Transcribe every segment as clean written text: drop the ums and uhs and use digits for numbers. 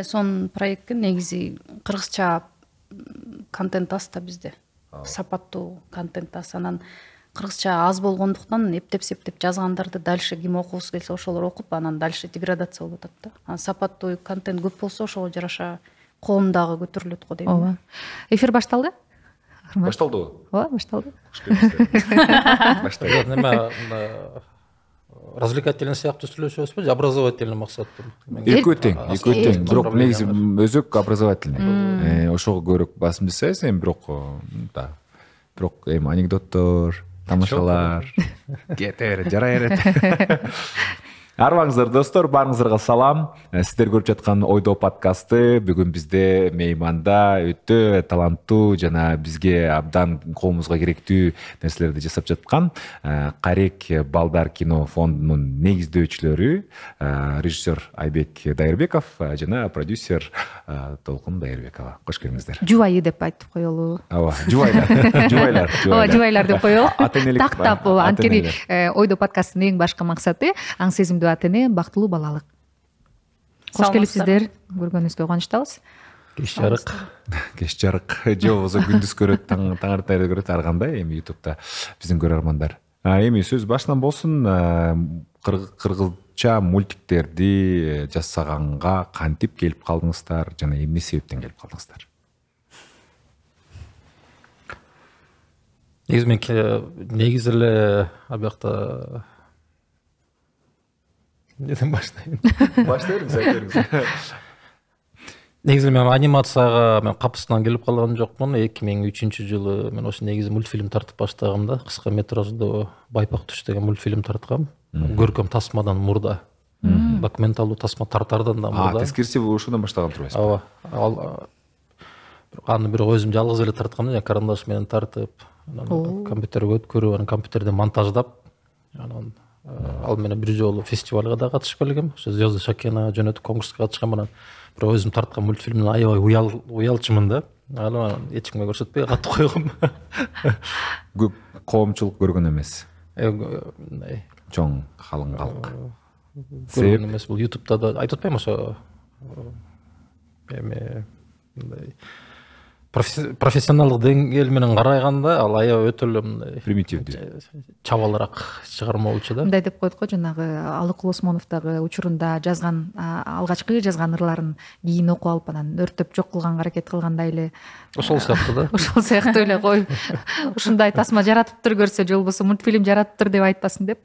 сонун проектке негизи кыргызча контент аз да бизде. Сапаттуу контент аз. Анан кыргызча аз болгондуктан эптеп жазгандарды дальше ким окугусу келсе ошолор окуп, анан дальше деградация болуп атат да. Анан сапаттуу контент көп болсо ошого жараша коом дагы көтөрүлөт го дейм. Ооба. Эфир башталды? Башталдыбы? Ооба, башталды. Башталды. Неме развлекательный сыяктуу сүйлөшөбүзбү же образовательный максаттуу? Экөө тең. Бирок негизи өзөк образовательный. Ошого көбүрөөк басым жасайбыз, эми бирок эми анекдоттор, тамашалар кете берет, жарай берет. Арбаңыздар достор, баарыңыздарга салам. Сиздер көрүп жаткан Ойдо подкасты бүгүн бизде мейманда өтө таланттуу жана бизге абдан коомубузга керектүү нерселерди жасап жаткан Карек Балдар кино фондунун негиздөөчүлөрү режиссер Айбек Дайырбеков жана продюсер Толкун Дайырбекова. Кош келиңиздер. Жубайы деп айтып коелу. Ооба, жубайлар. Ооба, жубайлар деп коелу. Ата-энелик. Тактап, анткени Ойдо подкасттын эң башкы максаты аң сезимдүү ата-эне, бактылуу балалык. Кош келипсиздер. Көргөнүбүзгө кубанычтабыз. Кеш жарык. Кеш жарык. Же болбосо күндүз көрөт, таңертең көрөт, ар кандай эми YouTube'да биздин көрөрмандар. Эми сөз башынан болсун, кыргызча мультиктерди жасаганга кантип келип калдыңыздар жана эмне себептен келип калдыңыздар? Негизи эле абыякта неден баштайын? Баштай бериңиз. Негизи мен анимацияга капысынан келип калган жокмун. 2003-жылы мен ошо негизи мультфильм тартып баштагам да. Кыска метраждуу Байпак түш деген мультфильм тарткам. Көркөм тасмадан мурда. Документалдуу тасма тартардан да мурда. Тескериси ошондон баштаган турбайсызбы? Ооба. Аны бирок өзүм жалгыз эле тарткам да, карандаш менен тартып, компьютерге өткөрүп, анан компьютерде монтаждап, анан ал менен бир жолу фестивалга да катышып келгем. Ошо Звезды Шакена жөнөтүп конкурска катышкам. Анан бирок өзүм тарткан мультфильмден аябай уялчумун да. Анан эч кимге көрсөтпөй катып койгом. Көп коомчулук көргөн эмес. Чоң калың калк. Көргөн эмес, бул YouTube'да да айтып атпайм ошо эми мындай профессионалдык деңгээл менен караганда ал аябай өтө эле мындай примитивдүү, чабалыраак чыгарма болчу да. Мындай деп коет го, жанагы Алыкул Осмоновдогу учурунда жазган, алгачкы жазган ырларын кийин окуп алып анан өртөп жок кылганга аракет кылгандай эле. Ошол сыяктуу да. Ошол сыяктуу эле кой. Ушундай тасма жаратыптыр көрсө, же болбосо мультфильм жаратыптыр деп айтпасын деп.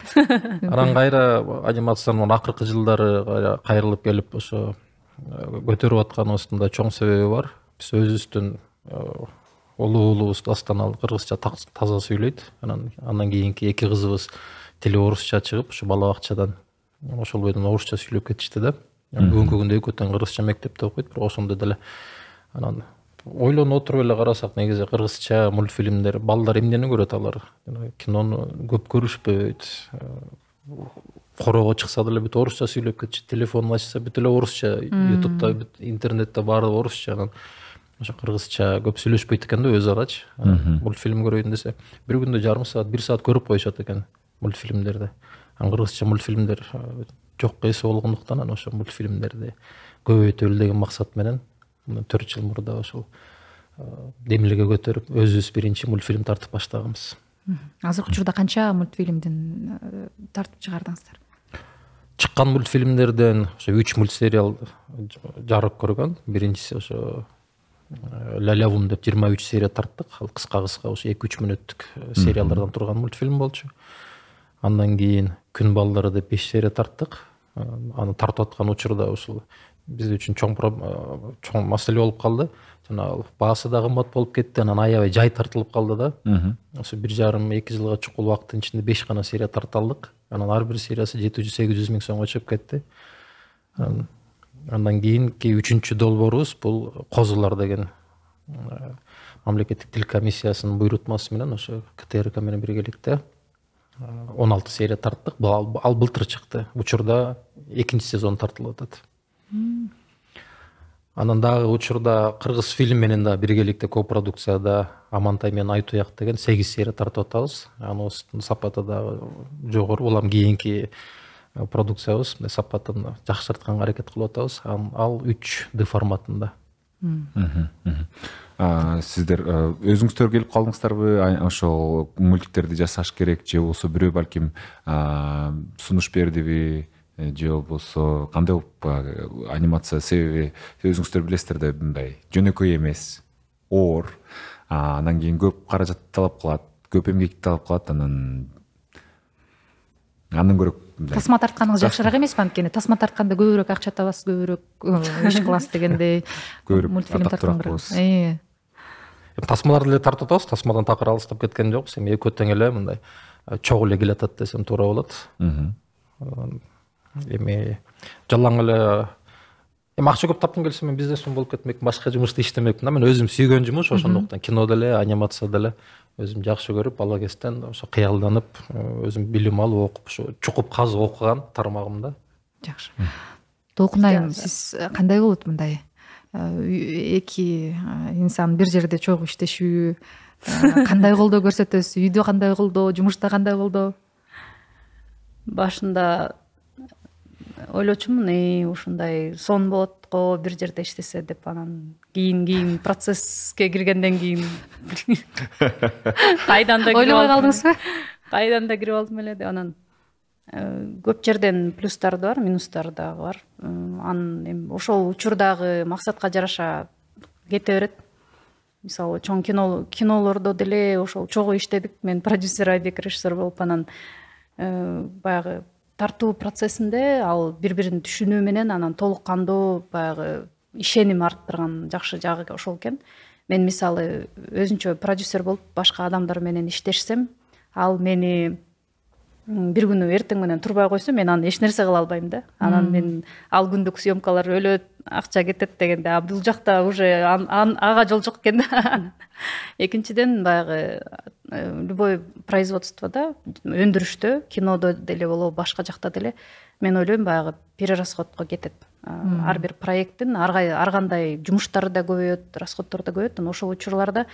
Анан кайра анимациянын акыркы жылдары кайрылып келип ошо көтөрүп атканыбыздын чоң себеби бар. Биз өзүбүздүн улуубуз дастанал кыргызча таза сүйлөйт. Андан кийинки эки кызыбыз тили орусча чыгып, ошо бала бакчадан ошол бойдон орусча сүйлөп кетишти да. Бүгүнкү күндө экөө тең кыргызча мектепте окуйт, бирок ошондо деле анан ойлонуп отуруп эле карасак, негизи кыргызча мультфильмдер балдар эмнени көрөт алар? Кинону көп көрүшпөйт. Корого чыкса деле бүт орусча сүйлөп кетишет. Телефонун ачса бүт эле орусча, YouTube'да, бүт интернетте баары орусча. Анан ошо кыргызча көп сүйлөшпөйт экен да өз арачы. Мультфильм көрөйүн десе, бир күндө жарым саат, 1 саат көрүп коюшат экен мультфильмдерди. Анан кыргызча мультфильмдер жокко эсе болгондуктан анан ошо мультфильмдерди көбөйтөлү деген максат менен 4 жыл мурда ошол демилге көтөрүп өзүбүз биринчи мультфильм тартып баштаганбыз. Азыркы учурда канча мультфильмдин тартып чыгардыңыздар? Чыккан мультфильмдерден ошо 3 мультсериал жарык көргөн. Биринчиси ошо Лялявун деп 23 серия тарттык. Ал кыска ошо 2-3 мүнөттүк сериалдардан турган мультфильм болчу. Андан кийин Күн балдары деп 5 серия тарттык. Аны тартып аткан учурда ушул биз үчүн чоң маселе болуп калды. Жана баасы да кымбат болуп кетти. Анан аябай жай тартылып калды да. Ошо 1,5-2 жылга чукул убакыттын ичинде 5 гана серия тарталдык. Анан ар бир сериясы 700-800 миң сомго чыгып кетти. Андан кийинки 3-чү долбоорубуз бул Козулар деген мамлекеттик тил комиссиясынын буйрутмасы менен ошо КТРК менен биргеликте 16 серия тарттык. Ал былтыр чыкты. Учурда 2-чи сезон тартылып атат. Анан дагы учурда Кыргыз фильм менен да биргеликте копродукцияда Амантай менен Айтуяк деген 8 серия тартып атабыз. Анын сапаты дагы жогору. Улам кийинки продукциябыз мындай сапатын жакшыртканга аракет кылып атабыз. Ал 3D форматында. Сиздер өзүңүздөр келип калдыңыздарбы ошол мультиктерди жасаш керек же болбосо бирөө балким сунуш бердиби же болбосо кандай анимация себеби өзүңүздөр билесиздер да мындай жөнөкөй эмес оор анан кийин көп каражат талап кылат көп эмгек талап кылат андан көрө тасма тартканыңыз жакшыраак эмеспи? Анткени тасма тартканда көбүрөөк акча табасыз, көбүрөөк иш кыласыз дегендей. Мультфильм тарткан. Тасмаларды деле тартып атабыз, тасмадан такыр алыстап кеткен жокпуз. Эми экөө тең эле мындай чогуу эле келатат десем туура болот. Эми жалаң эле акча көп тапкым келсе мен бизнесмен болуп кетмекмин, башка жумушта иштемекмин. Мен өзүм сүйгөн жумуш ошондуктан кино деле, анимация деле өзүм жакшы көрүп, бала кезден ошо кыялданып, өзүм билим алып, окуп, ошо чукуп казып окуган тармагымда. Жакшы. Толкун айым, сиз кандай болот мындай? Эки инсан бир жерде чогуу иштешүү кандай колдоо көрсөтөсүз? Үйдө кандай колдоо, жумушта кандай колдоо? Башында ойлочумун, ушундай сон болот го бир жерде иштесе деп, анан кийин процесске киргенден кийин кайдан да ойлобой калдыңызбы? Кайдан да кирип алдым эле деп, анан көп жерден плюстары да бар, минустары дагы бар. Анан эми ошол учурдагы максатка жараша кете берет. Мисалы, чоң кинолордо деле ошол чогуу иштедик. Мен продюсер, Айбек режиссер болуп, анан баягы тартуу процессинде ал бири-бирин түшүнүү менен анан толук кандуу баягы ишеним арттырган жакшы жагы ошол экен. Мен мисалы өзүнчө продюсер болуп башка адамдар менен иштешсем, ал мени бир күнү эртең менен турбай койсо, мен аны эч нерсе кыла албайм да. Анан мен ал күндүк съемкалар өлөт, акча кетет дегенде, бул жакта уже ага жол жок экен да. Экинчиден баягы любой производствода, өндүрүштө, кинодо деле болобу, башка жакта деле мен ойлойм баягы перерасходко кетет. Ар бир проекттин ар кандай жумуштары да көбөйөт, расходдору да көбөйөт. Ошол учурларда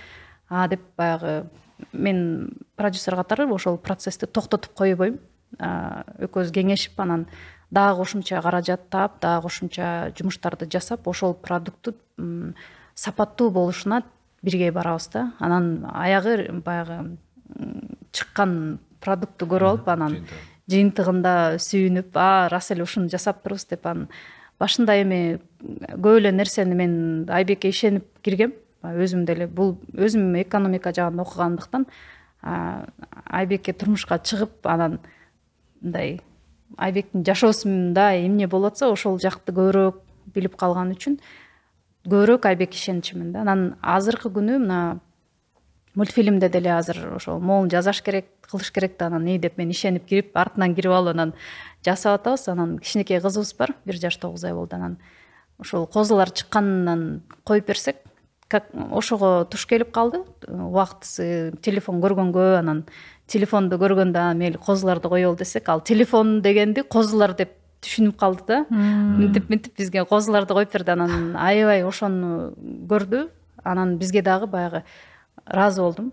деп баягы мен продюсер катары ошол процессти токтотуп койбойм. Экөөбүз кеңешип, анан дагы кошумча каражат таап, дагы кошумча жумуштарды жасап, ошол продуктту сапаттуу болушуна бирге барабыз да. Анан аягы баягы чыккан продукту көрүп алып, анан жыйынтыгында сүйүнүп, рас эле ушуну жасап турбуз деп, анан башында эми көп эле нерсени мен Айбекке ишенип киргем. Өзүм деле бул өзүм экономика жагын окугандыктан Айбекке турмушка чыгып, анан мындай Айбектин жашоосунда эмне болуп атса ошол жакты көбүрөөк билип калган үчүн көбүрөөк Айбекке ишенчүмүн да. Анан азыркы күнү мына мультфильмде деле азыр ошол могул жазаш керек, кылыш керек да, анан деп мен ишенип кирип, артынан кирип алып анан жасап атабыз. Анан кичинекей кызыбыз бар, 1 жаш 9 ай болду. Анан ошол козулар чыкканынан коюп берсек, ошого туш келип калды. Убактысы телефон көргөнгө, анан телефонду көргөндө мейли козуларды коелу десек, ал телефон дегенди козулар деп түшүнүп калды да. Минтип бизге козуларды коюп берди. Анан аябай ошону көрдү. Анан бизге дагы баягы ыраазы болдум.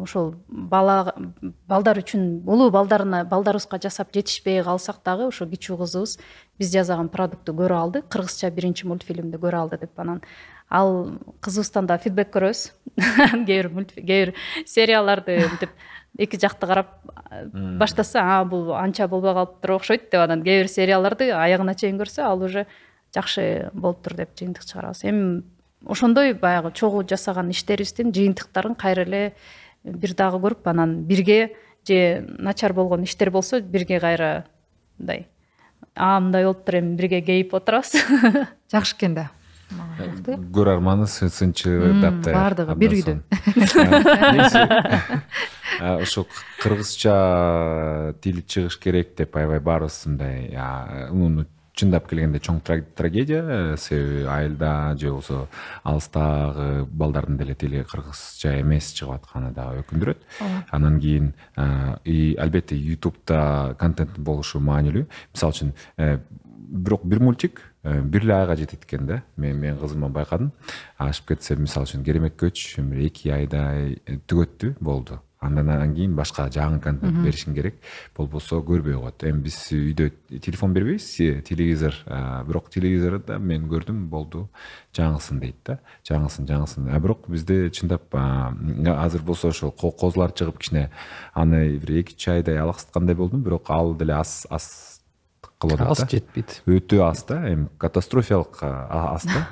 Ошол балдар үчүн, улуу балдарыбызга жасап жетишпей калсак дагы, ошо кичүү кызыбыз биз жасаган продукту көрө алды. Кыргызча биринчи мультфильмди көрө алды деп, анан ал кызыбыздан да фидбек көрөбүз. Кээ бир серияларды мынтип эки жакты карап баштаса, бул анча болбой калыптыр окшойт деп, анан кээ бир серияларды аягына чейин көрсө, ал уже жакшы болуптур деп жыйынтык чыгарабыз. Эми ошондой баягы чогуу жасаган иштерибиздин жыйынтыктарын кайра эле бир дагы көрүп, анан бирге же начар болгон иштер болсо бирге кайра мындай мындай болуптур, эми бирге кейип отурабыз. Жакшы экен да. Көрөрманы сынчы баардыгы бир үйдө. Ошо кыргызча тили чыгыш керек деп аябай баарыбыз мындай, чындап келгенде чоң трагедия, себеби айылда же болбосо алыстагы балдардын деле тили кыргызча эмес чыгып атканы дагы өкүндүрөт. Анан кийин албетте YouTube'да контент болушу маанилүү. Мисалы үчүн бирок бир мультик бир эле айга жетет экен да. Мен кызыма байкадым. Ашып кетсе, мисалы үчүн Керемет көч 2 айда түгөттү болду. Андан кийин башка жаңы контент беришиң керек. Болбосо көрбөй коет. Эми биз үйдө телефон бербейбиз, телевизор, бирок телевизорда мен көрдүм, болду, жаңысын дейт да. Жаңысын. Бирок бизде чындап азыр болсо ошо козулар чыгып кичине аны бир 2-3 айдай алаксыткандай болдум, бирок ал деле аз кылып атат. Аз жетпейт. Өтө аз да, эми катастрофалык аз да.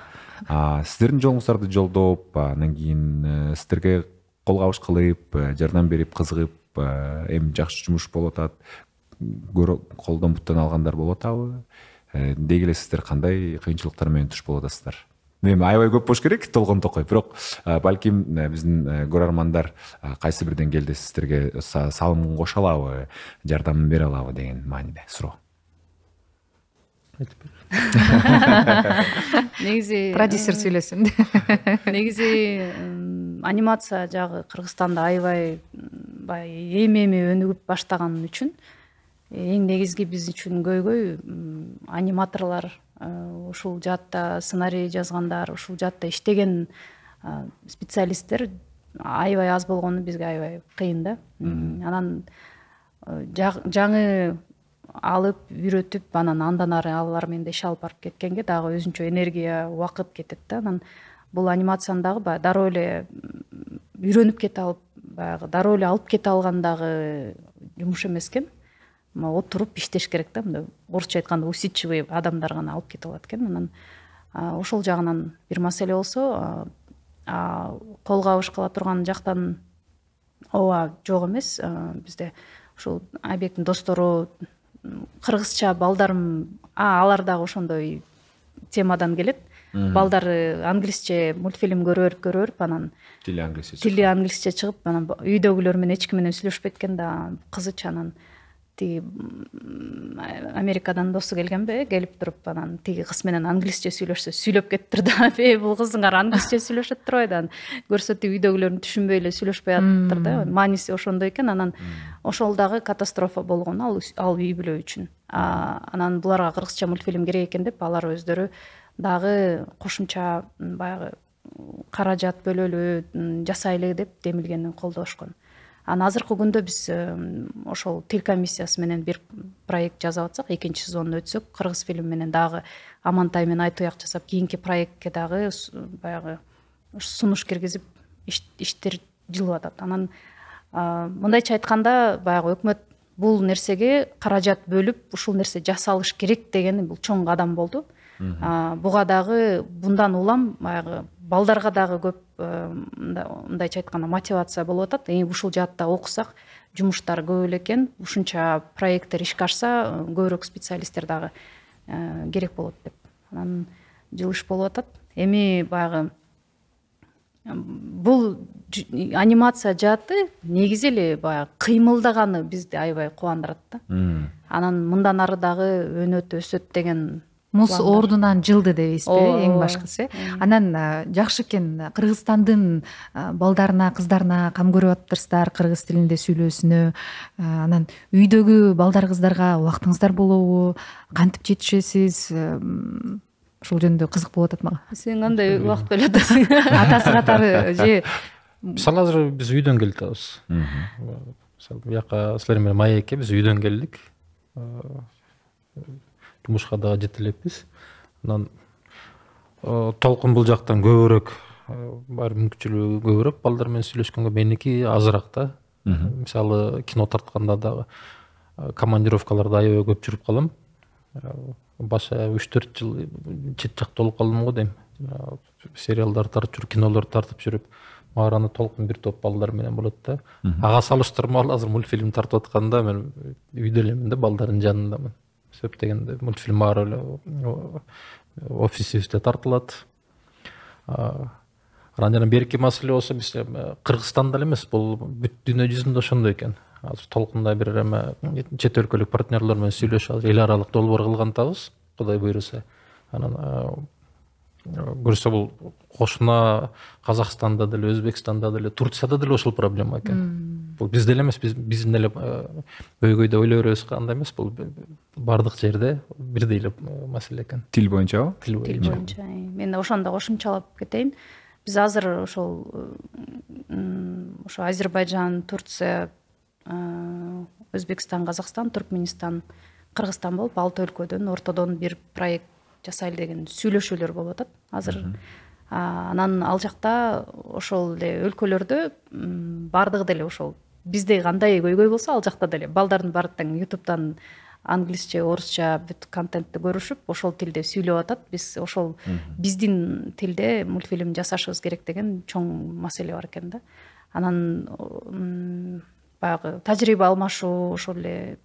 Сиздердин жолуңуздарды жолдоп, андан кийин сиздерге кол кабыш кылып, жардам берип, кызыгып, эми жакшы жумуш болуп атат. Колдон буттан алгандар болуп атабы? Деги эле сиздер кандай кыйынчылыктар менен туш болуп атасыздар? Эми аябай көп болуш керек, толгон токой. Бирок балким биздин көрөрмандар кайсы бир деңгээлде сиздерге салым кошо алабы, жардам бере алабы деген мааниде суроо. Негизи продюсер сүйлөсүн. Негизи анимация жагы Кыргызстанда аябай эми өнүгүп баштаган үчүн эң негизги биз үчүн көйгөй аниматорлор, ушул жаатта сценарий жазгандар, ушул жаатта иштеген специалисттер аябай аз болгону бизге аябай кыйын да. Анан жаңы алып үйрөтүп, андан ары алар менен иш алып барып кеткенге дагы өзүнчө энергия, убакыт кетет да. Анан бул анимацияны дагы баягы дароо эле үйрөнүп кете алып, баягы дароо эле алып кете алгандагы жумуш эмес экен. Отуруп иштеш керек да. Мындай орусча айтканда усидчивый адамдар гана алып кете алат экен. Анан ошол жагынан бир маселе болсо, кол кабыш кыла турган жактан ооба жок эмес. Бизде ушул Айбектин достору кыргызча балдарым, алар дагы ошондой темадан келет. Балдары англисче мультфильм көрүп, анан тили англисче чыгып, анан үйдөгүлөр менен эч ким менен сүйлөшпөйт экен да, кызыча. Анан тиги Америкадан досу келгенби, келип туруп, анан тиги кыз менен англисче сүйлөп кетиптир да. Бул кызыңар англисче сүйлөшөт турбайбы? Анан көрсө тиги үйдөгүлөрүн түшүнбөй эле сүйлөшпөй атыптыр да. Мааниси ошондой экен. Анан ошол дагы катастрофа болгон ал үй бүлө үчүн. Анан буларга кыргызча мультфильм керек экен деп, алар өздөрү дагы кошумча баягы каражат бөлөлү, жасайлы деп демилгени колдошкон. Азыркы күндө биз ошол тил комиссиясы менен бир проект жасап атсак, 2-сезонун өтсөк, кыргыз фильм менен дагы Амантай менен Айтуяк жасап, кийинки проектке дагы баягы сунуш киргизип иштер жылып атат. Анан мындайча айтканда, баягы өкмөт бул нерсеге каражат бөлүп, ушул нерсе жасалыш керек деген бул чоң кадам болду. Буга дагы bundan улам баягы балдарга дагы көп мындайча айтканда мотивация болуп атат. Ушул жаатта окусак, жумуштар көп эле экен, ушунча проекттер ишке ашса, көбүрөөк специалисттер дагы керек болот деп. Анан жылыш болуп атат. Эми баягы бул анимация жааты негизи эле баягы кыймылдаганы бизди аябай кубандырат да. Анан мындан ары дагы өнөт, өсөт деген муз ордунан жылды дейбизби, эң башкысы. Анан жакшы экен Кыргызстандын балдарына, кыздарына кам көрүп атыптырсыздар, кыргыз тилинде сүйлөөсүнө. Анан үйдөгү балдар, кыздарга убактыңыздар болобу? Кантип жетишесиз? Ушул жөнүндө кызык болуп атат мага. Сен кандай убакыт бөлүп атасың? Атасы катары же мисалы азыр биз үйдөн келип атабыз. Мисалы бияка силер менен маекке биз үйдөн келдик. Жумушка дагы жете элекпиз. Анан толкун бул жактан көбүрөөк, бар мүмкүнчүлүгү көбүрөөк балдар менен сүйлөшкөнгө, меники азыраак да. Мисалы кино тартканда дагы командировкаларда аябай көп жүрүп калам. Баша 3-4 жыл чет жакта болуп калдым го дейм. Сериалдар тартып жүрүп, кинолор тартып жүрүп, маараны толкун бир топ балдар менен болот да. Ага салыштырмалуу азыр мультфильм тартып атканда мен үйдө элемин да, балдардын жанындамын. Сөп дегенде мультфильм бар эле офисибизде тартылат. Анан берки маселе болсо биз Кыргызстанда эле эмес, бул бүт дүйнө жүзүндө ошондой экен. Азыр толкунда бир чет өлкөлүк партнерлер менен сүйлөшүп, эл аралык долбоор кылган атабыз, Кудай буйруса. Анан көрсө бул кошуна Казакстанда деле, Өзбекстанда деле, Турцияда деле ошол проблема экен. Бул бизде эле эмес, биздин эле көйгөйдө ойлой беребиз андай эмес, бул бардык жерде бирдей эле маселе экен. Тил боюнчабы? Тил боюнча. Мен ошондо кошумчалап кетейин. Биз азыр ошол ошо Азербайжан, Турция, Өзбекстан, Казакстан, Түркменистан, Кыргызстан болуп 6 өлкөдөн ортодон бир проект жасайлы деген сүйлөшүүлөр болуп атат азыр. Анан ал жакта ошол эле өлкөлөрдө бардыгы деле ошол бизде кандай көйгөй болсо ал жакта деле балдардын баары тең ютубтан англисче, орусча бүт контентти көрүшүп ошол тилде сүйлөп атат. Биз ошол биздин тилде мультфильм жасашыбыз керек деген чоң маселе бар экен да. Анан баягы тажрыйба алмашуу, ошол эле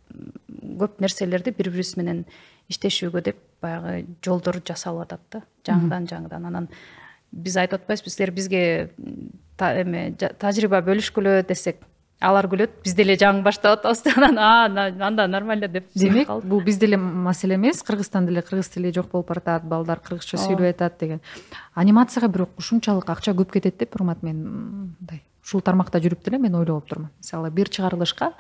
көп нерселерди бири бирибиз менен иштешүүгө деп баягы жолдор жасалып атат да, жаңыдан. Анан биз айтып атпайбызбы, силер бизге тажрыйба бөлүшкүлө десек, алар күлөт, биз деле жаңы баштап атабыз. Анан анда нормально деп. Демек, бул бизде эле маселе эмес, Кыргызстанда эле кыргыз тили жок болуп баратат, балдар кыргызча сүйлөп атат деген. Анимацияга бирок ушунчалык акча көп кетет деп урмат, мен мындай ушул тармакта жүрүп деле мен ойлоп турмун. Мисалы бир чыгарылышка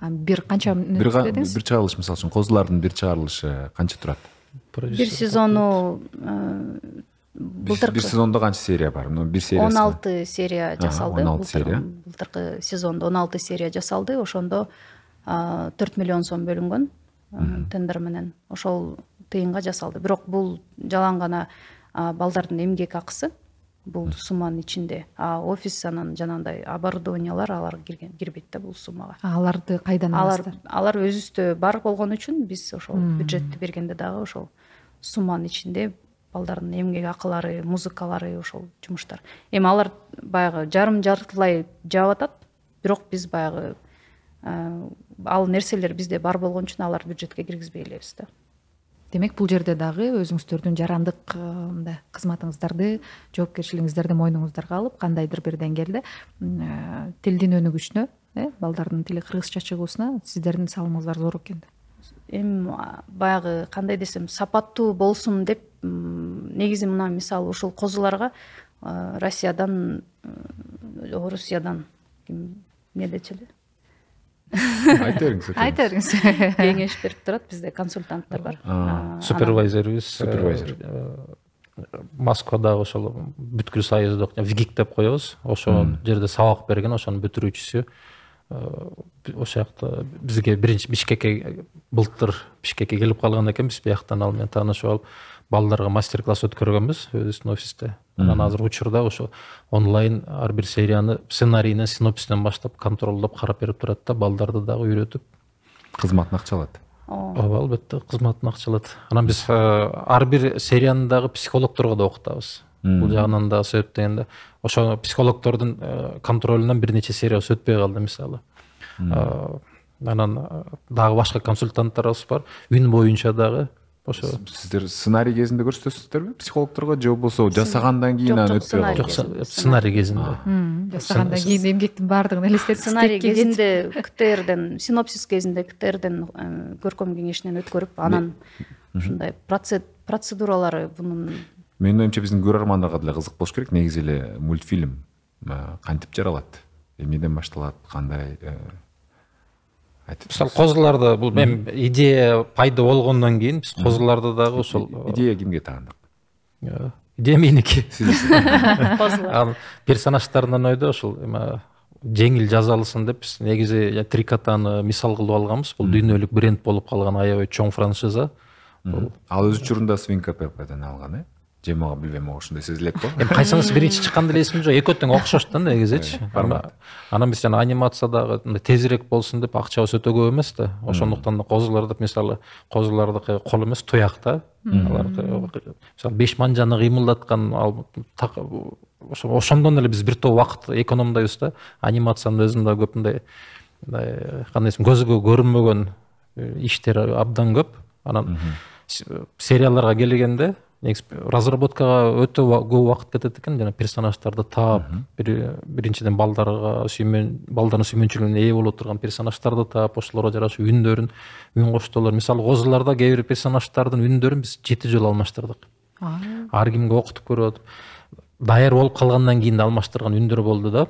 бир канча dedиңиз? Бир чыгарылыш, мисалы үчүн Козулардын бир чыгарылышы канча турат? Бир сезону Бир сезондо канча серия бар? Бир сериясы 16 серия жасалды. 16 серия. Былтыркы сезондо 16 серия жасалды. Ошондо 4 миллион сом бөлүнгөн тендер менен. Ошол тыйынга жасалды. Бирок бул жалаң гана балдардын эмгек акысы. Бул сумманын ичинде. Офис анан жанагындай оборудованиялар алар кирбейт да бул суммага. Аларды кайдан аласыздар? Алар өзүбүздө бар болгон үчүн биз ошол бюджетти бергенде дагы ошол сумманын ичинде балдардын эмгек акылары, музыкалары, ошол жумуштар. Эми алар баягы жартылай жаап атат, бирок биз баягы ал нерселер бизде бар болгон үчүн алар бюджетке киргизбей элебиз да. Демек, бул жерде дагы өзүңүздөрдүн жарандык кызматыңыздарды, жоопкерчилигиңиздерди мойнуңуздарга алып, кандайдыр бир деңгээлде тилдин өнүгүшүнө, балдардын тили кыргызча чыгуусуна сиздердин салымыңыздар зор экен. Эми баягы кандай десем, сапаттуу болсун деп негизи мына мисалы ушул козуларга Россиядан, Орусиядан эмне дечи эле? Айта бериңиз. Кеңеш берип турат, бизде консультанттар бар. Супервайзерибиз. Москвадагы ошол бүткүл союздук ВГИК деп коебуз. Ошол жерде сабак берген, ошонун бүтүрүүчүсү. Ошол жакта бизге биринчи Бишкекке былтыр Бишкекке келип калган экен, биз бияктан ал менен таанышып алып, балдарга мастер-класс өткөргөнбүз өзүбүздүн офисте. Анан азыр учурда ошо онлайн ар бир серияны сценарийинен, синопсисинен баштап контролдоп карап берип турат да, балдарды дагы үйрөтүп. Кызматын акчалат. Ооба, албетте, кызматын акчалат. Анан биз ар бир серияны дагы психологторго да окутабыз. Бул жагынан да себеп дегенде, ошо психологтордун контролунан бир нече серия өтпөй калды мисалы. Анан дагы башка консультанттарыбыз бар, үн боюнча дагы. Ошо сиздер сценарий кезинде көрсөтөсүздөрбү психологторго, же болбосо жасагандан кийин аны өтпөй калды? Жок, сценарий кезинде. Жасагандан кийин эмгектин баардыгын элестетип, сценарий кезинде КТРден, синопсис кезинде КТРден көркөм кеңешинен өткөрүп, анан ушундай процедуралары бунун. Менин оюмча биздин көрөрмандарга деле кызык болуш керек. Негизи эле мультфильм кантип жаралат? Эмнеден башталат? Кандай? Мисалы козуларда бул эми идея пайда болгондон кийин биз козуларда дагы ошол идея кимге таандык? Идея меники. Козулар. Персонаждардан ойдо ошол жеңил жазалысын деп биз негизи Трикотаны мисал кылып алганбыз. Бул дүйнөлүк бренд болуп калган аябай чоң франшиза. Ал өз учурунда Свинка Пеппадан алган, же мага билбейм, ошондой сезилет го. Эми кайсыңыз биринчи чыккан деле эсимде жок, экөө тең окшош да негизичи. Анан биз жана анимациядагы тезирээк болсун деп акчабыз өтө көп эмес да. Ошондуктан да козуларды мисалы козулардыкы кол эмес, туяк да. Алар мисалы 5 манжаны кыймылдаткан ошондон эле биз бир топ убакыт экономдойбуз да. Анимациянын өзүндө көп мындай кандай десем, көзгө көрүнбөгөн иштер абдан көп. Анан серияларга келгенде разработкага өтө көп убакыт кетет экен, жана персонаждарды таап, биринчиден балдардын сүймөнчүлүгүнө ээ боло турган персонаждарды таап, ошолорго жараша үн коштолор. Мисалы козуларда кээ бир персонаждардын үндөрүн биз 7 жолу алмаштырдык. Ар кимге окутуп көрүп, даяр болуп калгандан кийин да алмаштырган үндөр болду да.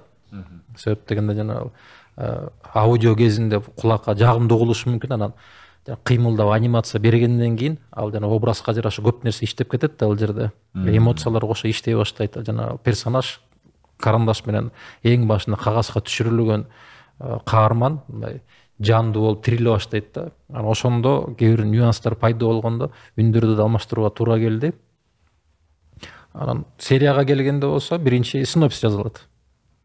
Себеп дегенде жана аудио кезинде кулакка жагымдуу угулушу мүмкүн, анан кыймылдап анимация бергенден кийин ал жана образга жараша көп нерсе иштеп кетет да ал жерде. Эмоциялар кошо иштей баштайт. Жана персонаж карандаш менен эң башында кагазга түшүрүлгөн каарман мындай жандуу болуп тириле баштайт да. Анан ошондо кээ бир нюанстар пайда болгондо үндөрдү да алмаштырууга туура келди. Анан серияга келгенде болсо биринчи синопсис жазылат.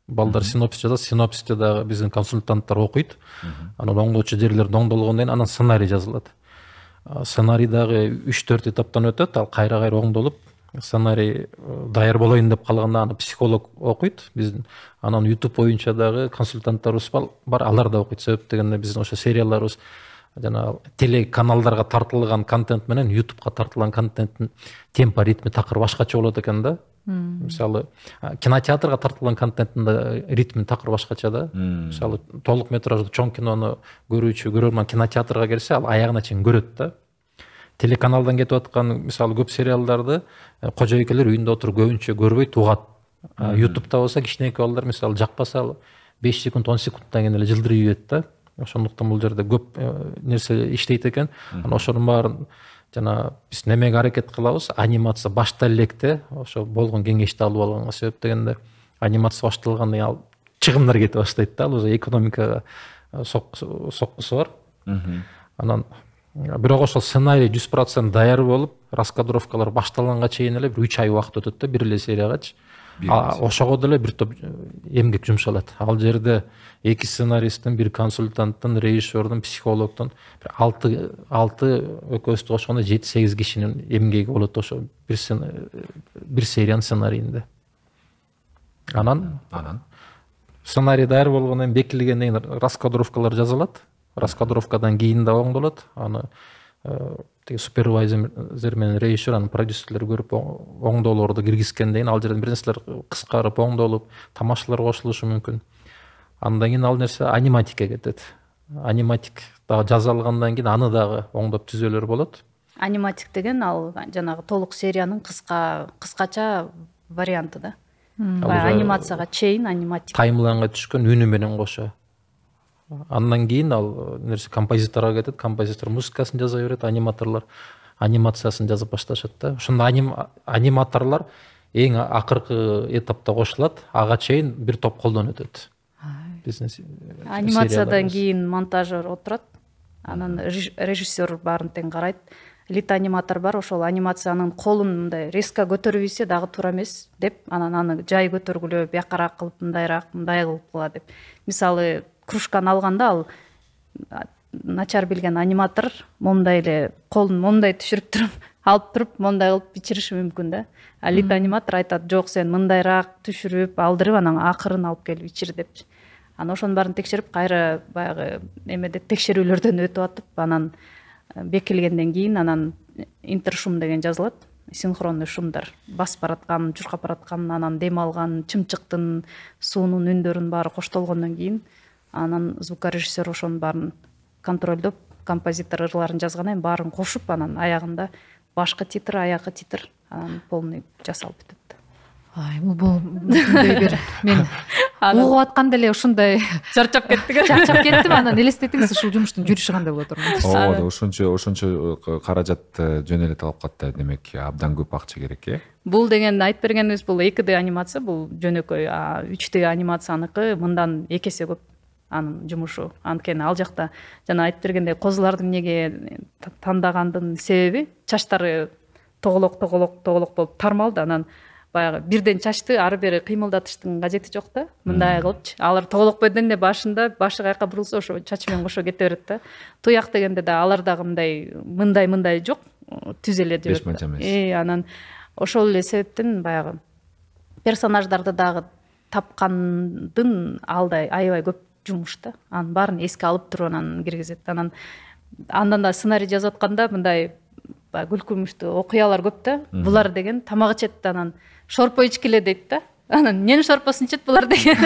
Балдар синопсис жазат, синопсисти дагы биздин консультанттар окуйт. Анан оңдоочу жерлер оңдолгондон кийин анан сценарий жазылат. Сценарий дагы 3-4 этаптан өтөт, ал кайра оңдолуп, сценарий даяр болоюн деп калганда аны психолог окуйт биздин. Анан YouTube боюнча дагы консультанттарыбыз бар, алар да окуйт. Себеп дегенде биздин ошо серияларыбыз жана телеканалдарга тартылган контент менен YouTubeга тартылган контенттин темпо, ритми такыр башкача болот экен да. Мисалы, кинотеатрга тартылган контенттин ритми такыр башкача да. Мисалы, толук метраждуу чоң кинону көрүүчү көрөрман кинотеатрга келсе, ал аягына чейин көрөт да. Телеканалдан кетип аткан, мисалы, көп сериалдарды кожойкелер үйүндө отуруп көбүнчө көрбөйт, угат. YouTube'да болсо кичинекей балдар, мисалы, жакпаса 5 секунд, 10 секундтан кийин эле жылдырып ийет да. Ошондуктан бул жерде көп нерсе иштейт экен. Анан ошонун баарын жана биз немеге аракет кылабыз? Анимация башта электе ошо болгон кеңешти алып алганга. Себеп дегенде анимация башталгандан кийин ал чыгымдар кете баштайт да. Ал уже экономикага соккусу бар. Анан бирок ошол сценарий 100% даяр болуп, раскадровкалар башталганга чейин эле бир 3 ай убакыт өтөт да, бир эле сериягачы. Ошого деле бир топ эмгек жумшалат. Ал жерде 2 сценаристтин, 1 консультанттын, режиссердун, психологдун 6 экөөбүздү кошкондо 7-8 кишинин эмгеги болот ошо бир сериянын сценарийинде. Анан сценарий даяр болгондон кийин бекилгенден кийин раскадровкалар жазылат. Раскадровкадан кийин да оңдолот. Аны супервайзер менен режиссер, анын продюсерлери көрүп оңдоолорду киргизгенден кийин ал жерден бир нерселер кыскарып оңдолуп, тамашалар кошулушу мүмкүн. Андан кийин ал нерсе аниматикке кетет. Аниматик дагы жазалгандан кийин аны дагы оңдоп түзөлөр болот. Аниматик деген ал жанагы толук сериянын кыскача варианты да. Анимацияга чейин аниматик. Таймлайнга түшкөн үнү менен кошо. Андан кийин ал нерсе композиторго кетет, композитор музыкасын жаза берет, аниматорлор анимациясын жазып башташат да. Ошондо аниматорлор эң акыркы этапта кошулат, ага чейин бир топ колдон өтөт. Анимациядан кийин монтажер отурат, анан режиссер баарын тең карайт. Лид аниматор бар, ошол анимациянын колун мындай резко көтөрүп ийсе дагы туура эмес деп, анан аны жай көтөргүлө, бияқараак кылып, мындай кылып кыла деп. Мисалы, кружканы алганда ал начар билген аниматор момундай эле колун момундай түшүрүп туруп, алып туруп момундай кылып бичириши мүмкүн да. А лид аниматор айтат, жок, сен мындайраак түшүрүп, алдырып, анан акырын алып келип ичир деп. Анан ошонун баарын текшерип, кайра баягы эмеде текшерүүлөрдөн өтүп атып, анан бекилгенден кийин анан интершум деген жазылат. Синхронный шумдар басып бараткан, чуркап бараткан, анан дем алган, чымчыктын, суунун үндөрүнүн баары коштолгондон кийин анан звукорежиссер ошонун баарын контролдоп, композитор ырларын жазгандан кийин баарын кошуп, анан аягында башкы титр, аягы титр анан полный жасалып бүтөт. Бул бир мен угуп атканда эле ушундай Чарчап кеттик. Чарчап кеттим, анан элестетиңиз ушул жумуштун жүрүшү кандай болот турат. Ошончо каражат жөн эле талап кылат да, демек абдан көп акча керек э. Бул деген айтып бергенибиз, бул 2D анимация, бул жөнөкөй, 3D анимацияныкы мындан 2 эсе көп анын жумушу. Анткени ал жакта жана айтып бергендей козуларды эмнеге тандагандын себеби чачтары тоголок болуп тармалды, анан баягы бирден чачты ары бери кыймылдатыштын кажети жок да. Мындай кылыпчы. Алар тоголок бойдон эле башында башы каяка бурулса ошо чач менен кошо кете берет да. Туяк дегенде да алар дагы мындай жок, түз эле жүрөт. Анан ошол эле себептен баягы персонаждарды дагы тапкандын алдай аябай көп жумуш да. Анын баарын эске алып туруп анан киргизет. Андан да сценарий жазып атканда мындай күлкүмүштүү окуялар көп да. Булар деген тамак ичет, анан шорпо ичкиле дейт да. Анан эмнени шорпосун ичет булар деген.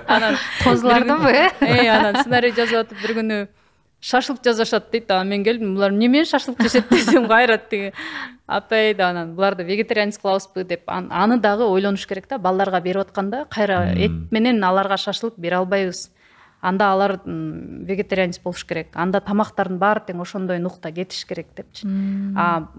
Анан козулардынбы анан сценарий жазып атып бир күнү шашлык жасашат дейт. Мен келдим, булар эмне шашлык жешет десем, кайрат тиги. Апай да анан буларды вегетарианец кылабызбы деп, аны дагы ойлонуш керек да. Балдарга берип атканда кайра эт менен аларга шашлык бере албайбыз. анда алар вегетарианист болуш керек, анда тамактардын баары тең ошондой нукта кетиш керек депчи.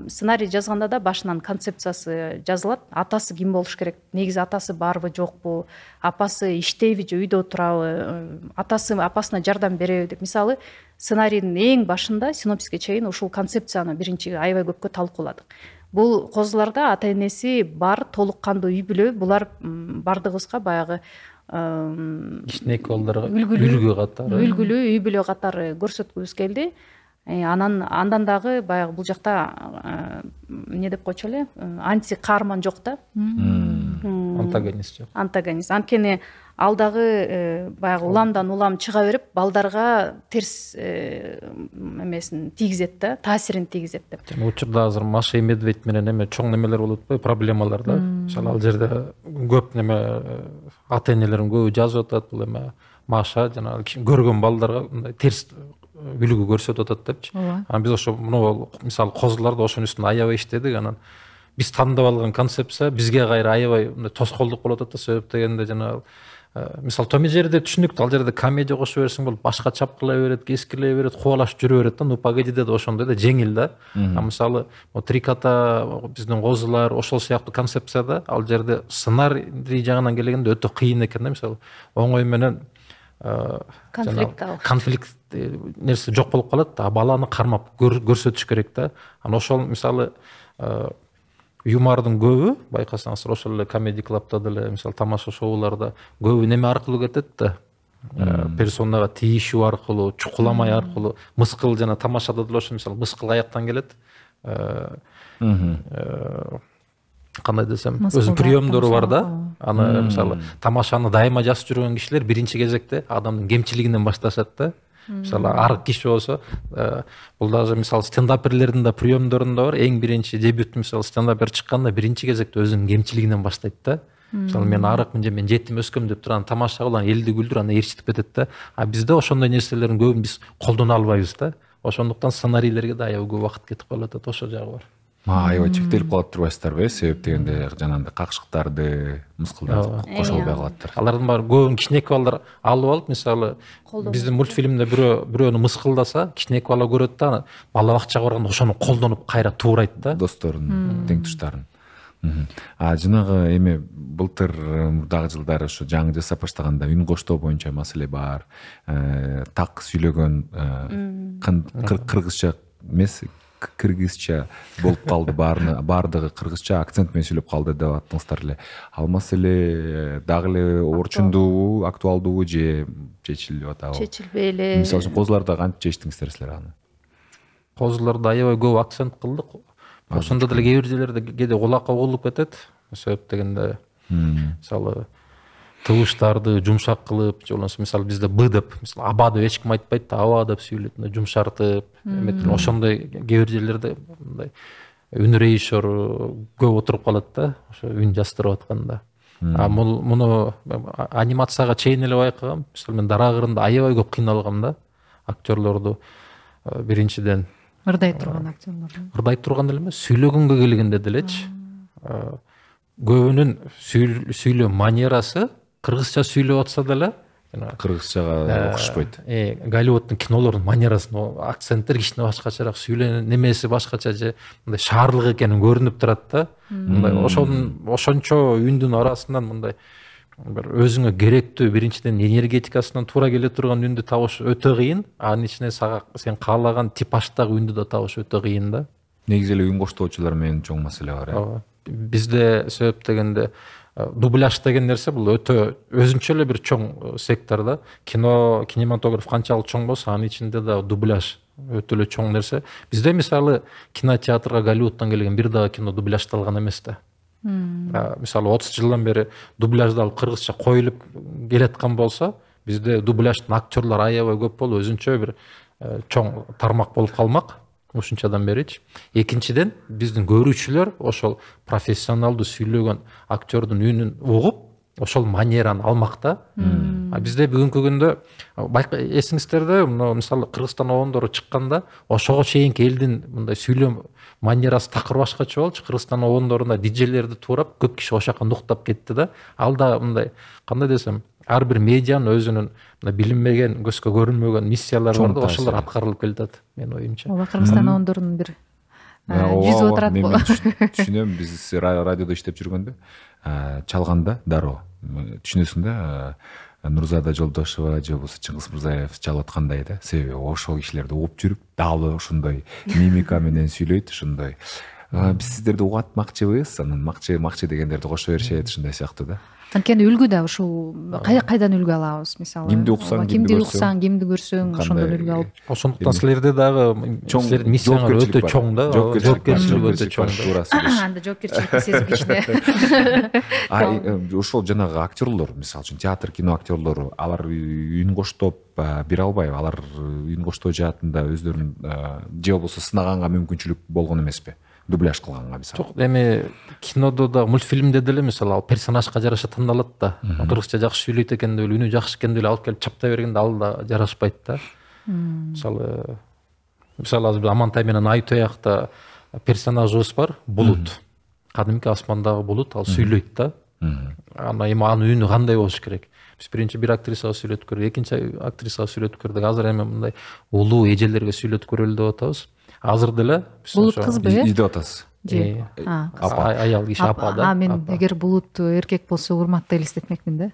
Сценарий жазганда да башынан концепциясы жазылат. Атасы ким болуш керек, негизи атасы барбы жокпу, апасы иштейби же үйдө турабы, атасы апасына жардам береби деп. Мисалы сценарийдин эң башында синопсиске чейин ушул концепцияны биринчи аябай көпкө талкууладык. Бул козуларда ата энеси бар, толук кандуу үй бүлө, булар бардыгыбызга баягы кичинекей үлгү үлгүлүү үй бүлө катары көрсөткүбүз келди. Андан дагы баягы бул жакта эмне деп койчу эле, анти каарман жок да. Антагонист жок. Антагонист. Анткени ал дагы баягы уламдан улам чыга берип, балдарга терс эмесин тийгизет да, таасирин тийгизет деп. Учурда азыр Маша и Медведь менен эме чоң немелер болуп атпайбы, проблемалар да. Мисалы ал жерде көп неме ата энелердин көбү жазып атат, бул эме Маша жанагы көргөн балдарга мындай терс үлгү көрсөтүп атат депчи. Анан биз ошо муну мисалы козуларда ошонун үстүнө аябай иштедик. Анан биз тандап алган концепция бизге кайра аябай мындай тоскоолдук болуп атат да, себеп дегенде жанагы мисалы Том и Джерри деп түшүнүктүү, ал жерде комедия кошо берсең болуп, башка чапкылай берет, кескилей берет, кубалашып жүрө берет да. Ну погодиде да ошондой да, жеңил да. Мисалы Три кота, биздин козулар, ошол сыяктуу концепцияда ал жерде сценарий жагынан келгенде өтө кыйын экен да. Мисалы оңой менен конфликт нерсе жок болуп калат да, баланы кармап көрсөтүш керек да. Анан ошол мисалы юмордун көбү байкасаңыздар ошол эле комеди клабта деле, мисалы тамаша шоуларда көбү неме аркылуу кетет да, персонага тийишүү аркылуу, чукуламай аркылуу, мыскыл жана тамашада деле ошо мисалы мыскыл каяктан келет, кандай десем, өзүнүн приемдору бар да. Аны мисалы тамашаны дайыма жазып жүргөн кишилер биринчи кезекте адамдын кемчилигинен башташат да. Мисалы арык киши болсо, бул дагы мисалы стендаперлердин да приемдорунда бар, эң биринчи дебют мисалы стендапер чыкканда биринчи кезекте өзүнүн кемчилигинен баштайт да. Мисалы мен арыкмын же мен жетим өскөм деп турган тамаша кылып, анан элди күлдүрүп, анан ээрчитип кетет да. А бизде ошондой нерселердин көбүн биз колдоно албайбыз да. Ошондуктан сценарийлерге да аябай көп убакыт кетип калып атат, ошол жагы бар. Аябай чектелип калып турбайсыздарбы? Себеп дегенде жанагындай какшыктарды, мыскылдарды кошо албай калаттыр. Алардын баары көбүн кичинекей балдар алып алып, мисалы биздин мультфильмде бирөөнү мыскылдаса, кичинекей бала көрөт да, бала бакчага барганда ошону колдонуп кайра туурайт да. Досторун, тең туштарын. Жанагы эме былтыр мурдагы жылдары ошо жаңы жасап баштаганда үн коштоо боюнча маселе бар. Так сүйлөгөн кыргызча эмес, кыргызча болуп калды, баардыгы кыргызча акцент менен сүйлөп калды деп аттыңыздар эле. Ал маселе дагы эле орчундуубу, актуалдуубу же чечилип атабы? Чечилбей эле. Мисалы үчүн козуларда кантип чечтиңиздер силер аны? Козуларда аябай көп акцент кылдык. Ошондо деле кээ бир жерлерде кээде кулакка угулуп кетет. Себеп дегенде мисалы тыбыштарды жумшак кылып, же болбосо мисалы бизде б деп, мисалы аба деп эч ким айтпайт да, аба деп сүйлөйт, жумшартып, эметип ошондой кээ бир жерлерде мындай үн режиссер көп отуруп калат да, ошо үн жаздырып атканда. Муну анимацияга чейин эле байкагам. Мисалы мен Дара кырында аябай көп кыйналгам да, актерлорду биринчиден ырдай турган актерлор. Ырдай турган эле эмес, сүйлөгөнгө келгенде делечи. Көбүнүн сүйлөө манерасы кыргызча сүйлөп атса деле, кыргызчага окшошпойт. Голливуддун кинолордун манерасынын акценттер кичине башкачараак, сүйлөө немеси башкача же мындай шаарлык экени көрүнүп турат да. Мындай ошончо үндүн арасынан мындай бир өзүңө керектүү биринчиден энергетикасынан туура келе турган үндү табыш өтө кыйын. Анын ичине сен каалаган типаждагы үндү да табыш өтө кыйын да. Негизи эле үн коштоочулар менен чоң маселе бар. Бизде себеп дегенде дубляж деген нерсе бул өтө өзүнчө эле бир чоң сектор да. Кинематограф канчалык чоң болсо, анын ичинде да дубляж өтө эле чоң нерсе. Бизде мисалы кинотеатрга Голливудтан келген бир дагы кино дубляждалган эмес да. Мисалы 30 жылдан бери дубляждалып кыргызча коюлуп келаткан болсо, бизде дубляждын актерлор аябай көп болуп, өзүнчө бир чоң тармак болуп калмак ушунчадан беричи. Экинчиден, биздин көрүүчүлөр ошол профессионалдуу сүйлөгөн актердун үнүн угуп, ошол манераны алмакта. Бизде бүгүнкү күндө эсиңиздерде мисалы Кыргызстан обондору чыкканда ошого чейинки элдин мындай сүйлөм манерасы такыр башкача болчу. Кыргызстан обондорунда диджейлерди туурап көп киши ошол жака нуктап кетти да. Алда мындай кандай десем, ар бир медианын өзүнүн билинбеген, көзгө көрүнбөгөн миссиялары бар да, ошолор аткарылып келатат менин оюмча. Ооба, Кыргызстан обондорунун бир жүзү отурат. Мен түшүнөм, биз радиодо иштеп жүргөндө чалганда дароо түшүнөсүң да, Нурзада Жолдошева же болбосо Чыңгыз Мырзаев чалып аткандай да. Себеби ошол кишилерди угуп жүрүп, дал ошондой мимика менен сүйлөйт, ошондой. Биз сиздерди угатмакчыбыз, анан макчы дегендерди кошо беришет, ушундай сыяктуу да. Анткени үлгү да ушул кайдан үлгү алабыз, мисалы. Кимди уксаң, кимди көрсөң, ошондон үлгү алып. Ошондуктан силерде дагы силердин миссияңар өтө чоң да, жоопкерчилик өтө чоң. Анда жоопкерчиликти сезип кичине. Ошол жанагы актерлор, мисалы үчүн театр, кино актерлору, алар үн коштоп бере албайбы? Алар үн коштоо жаатында өздөрүн же болбосо сынаганга мүмкүнчүлүк болгон эмеспи? Дубляж кылганга мисалы. Жок, эми кинодо да, мультфильмде деле мисалы ал персонажга жараша тандалат да. Кыргызча жакшы сүйлөйт экен деп эле, үнү жакшы экен деп эле алып келип чаптай бергенде ал да жарашпайт да. Мисалы азыр Амантай менен Айтоякта персонажыбыз бар, Булут. Кадимки асмандагы булут, ал сүйлөйт да. Анан үнү кандай болуш керек? Биз биринчи бир актрисага сүйлөтүп көрдүк, экинчи актрисага сүйлөтүп көрдүк. Азыр эми мындай улуу эжелерге сүйлөтүп көрөлү деп атабыз. Азыр деле Булут кызбы, э? Үйдө атасыз. Аял киши апа да. Мен эгер Булут эркек болсо урматтай элестетмекмин да.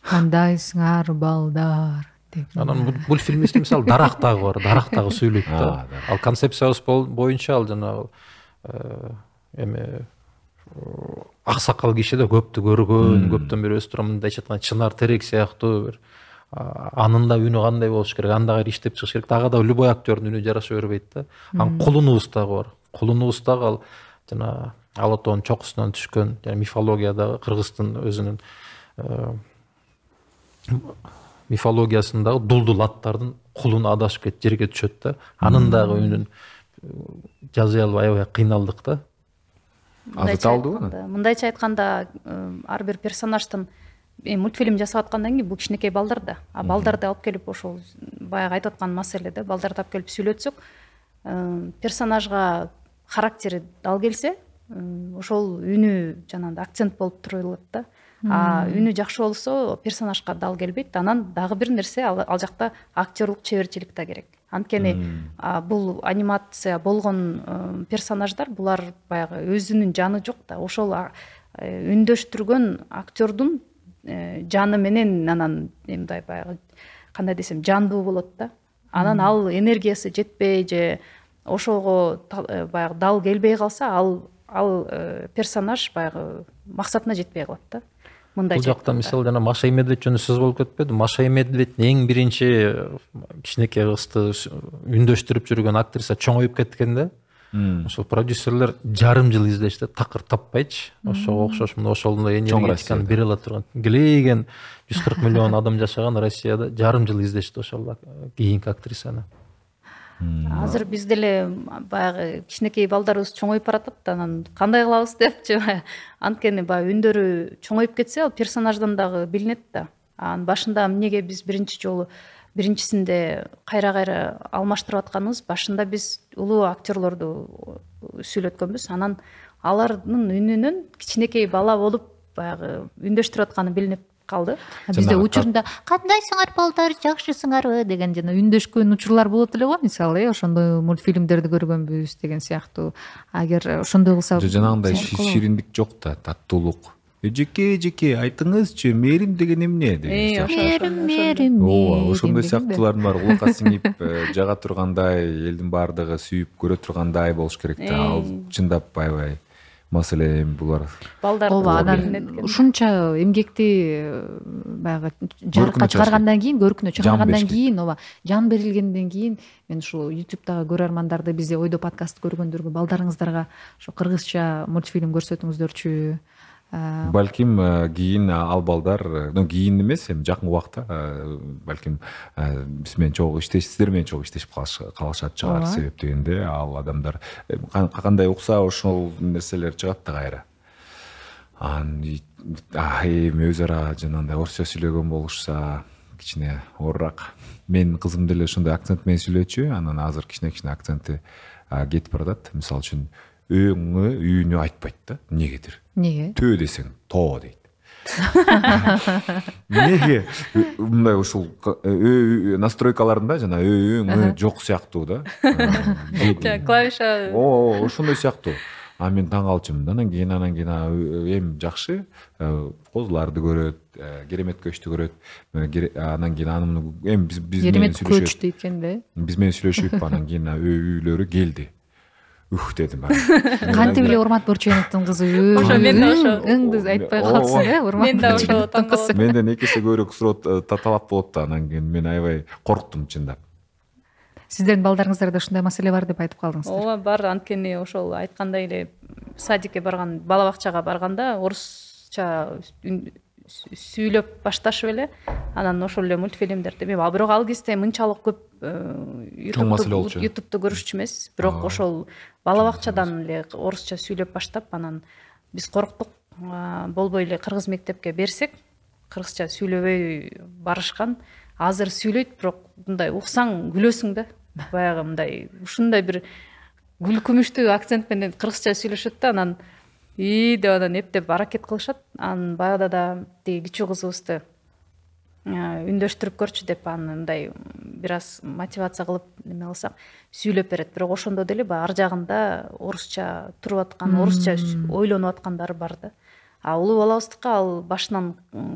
Кандайсыңар балдар деп. Анан мультфильмде мисалы Дарактагы бар, Дарактагы сүйлөйт да. Ал концепциябыз боюнча ал жанагы эми аксакал киши да көптү көргөн, көптөн бери өстүрөм мындай айтканда Чынар Терек сыяктуу бир анын да үнү кандай болуш керек, анда кайра иштеп чыгыш керек. Дагы да любой актердун үнү жараша бербейт да. Анан Кулунубуз дагы бар. Кулунубуз дагы ал жана Ала тоонун чокусунан түшкөн, жана мифологиядагы Кыргыздын өзүнүн мифологиясындагы дулдул аттардын кулуна адашып кетип жерге түшөт да. Анын дагы үнүн жазый албай аябай кыйналдык да. Мындайча айтканда, ар бир персонаждын мультфильм жасап аткандан кийин бул кичинекей балдар да. Балдарды алып келип ошол баягы айтып аткан маселе да, балдарды алып келип сүйлөтсөк, персонажга характери дал келсе, ошол үнү жанагындай акцент болуп турулат да. Үнү жакшы болсо, персонажга дал келбейт. Анан дагы бир нерсе, ал жакта актерлук чеберчилик да керек. Анткени бул анимация болгон персонаждар, булар баягы өзүнүн жаны жок да. Ошол үндөштүргөн актердун жаны менен анан мындай баягы кандай десем, жандуу болот да. Анан ал энергиясы жетпей же ошого баягы дал келбей калса, ал персонаж баягы максатына жетпей калат да. Бул жакта мисалы жана Маша и Медведь жөнүндө сөз болуп кетпеди? Маша и Медведь эң биринчи кичинекей кызды үндөштүрүп жүргөн актриса чоңоюп кеткен да. Ошол продюсерлер жарым жыл издешти, такыр таппайчы. Ошого окшош ошолдой энергетиканы бере ала турган. Глейген 140 миллион адам жашаган Россияда жарым жыл издешти ошол кийинки актрисаны. Азыр биз деле баягы кичинекей балдарыбыз чоңоюп баратат да, анан кандай кылабыз депчи. Анткени баягы үндөрү чоңоюп кетсе, ал персонаждан дагы билинет да. Анын башында эмнеге биз биринчисинде кайра алмаштырып атканыбыз, башында биз улуу актерлорду сүйлөткөнбүз. Анан алардын үнүнөн кичинекей бала болуп баягы үндөштүрүп атканы билинип калды. Бизде учурунда кандайсыңар балдар, жакшысыңарбы деген жана үндөшкөн учурлар болот эле го, мисалы, ошондой мультфильмдерди көргөнбүз деген сыяктуу. Агер ошондой кылса, жанагындай шириндик жок да, таттуулук. Жеке айтыңызчы, мээрим деген эмне деген. Мээрим. Ооба, ошондой сыяктуулардын баары кулакка сиңип, жага тургандай, элдин баардыгы сүйүп көрө тургандай болуш керек да. Ал чындап аябай маселе булар. Ооба, анан ушунча эмгекти баягы жарыкка чыгаргандан кийин, көркүнө чыгаргандан кийин, ооба, жан берилгенден кийин мен ушул YouTube'дагы көрөрмандарды, бизде ойдо подкаст көргөндөргө, балдарыңыздарга ошо кыргызча мультфильм көрсөтүңүздөрчү. Балким кийин ал балдар, кийин эмес, эми жакын убакта балким биз менен чогуу иштеш, сиздер менен чогуу иштешип калышат чыгар. Себеп дегенде ал адамдар кандай укса ошол нерселер чыгат да кайра. эми өз ара жанагындай орусча сүйлөгөн болушса кичине оорураак. Менин кызым деле ошондой акцент менен сүйлөчү, анан азыр кичине акценти кетип баратат. Мисалы үчүн үйүнө айтпайт да, эмнегедир. Неге? Төө десең тоо дейт. Неге? Мындай ушул настройкаларында жана жок сыяктуу да. Клавиша. Ошондой сыяктуу. Мен таң калчумун. Анан кийин эми жакшы козуларды көрөт, керемет көчтү көрөт. Анан кийин анын эми биз менен сүйлөшөт. Керемет көч дейткенде. Биз менен сүйлөшүп анан кийин үйлөрү келди. Дедим. Кантип эле Урмат Борчоновдун кызы ыңды айтпай калсын Урмат Борчоновдун кызы. Менден экесе көбүрөөк суроо талап болот да, анан кийин мен аябай корктум чындап. Сиздердин балдарыңыздарда ушундай маселе бар деп айтып калдыңыздар. Ооба, бар. Анткени ошол айткандай эле садикке барган, бала бакчага барганда орусча сүйлөп башташып эле, анан ошол эле мультфильмдерди. Бирок ал кезде мынчалык көп ютубту көрүшчү эмес. Бирок ошол бала бакчадан эле орусча сүйлөп баштап, анан биз корктук. Болбой эле кыргыз мектепке берсек, кыргызча сүйлөбөй барышкан. Азыр сүйлөйт, бирок мындай уксаң күлөсүң да. Баягы мындай ушундай бир гүл күмүштүү акцент менен кыргызча сүйлөшөт да, анан деп анан эптеп аракет кылышат. Анан баягыда да тиги кичүү кызыбызды үндөштүрүп көрчү деп аны мындай бир аз мотивация кылып неме кылсак сүйлөп берет. Бирок ошондо деле ар жагында орусча туруп аткан, орусча ойлонуп аткандары бар да. Улуу балабыздыкка ал башынан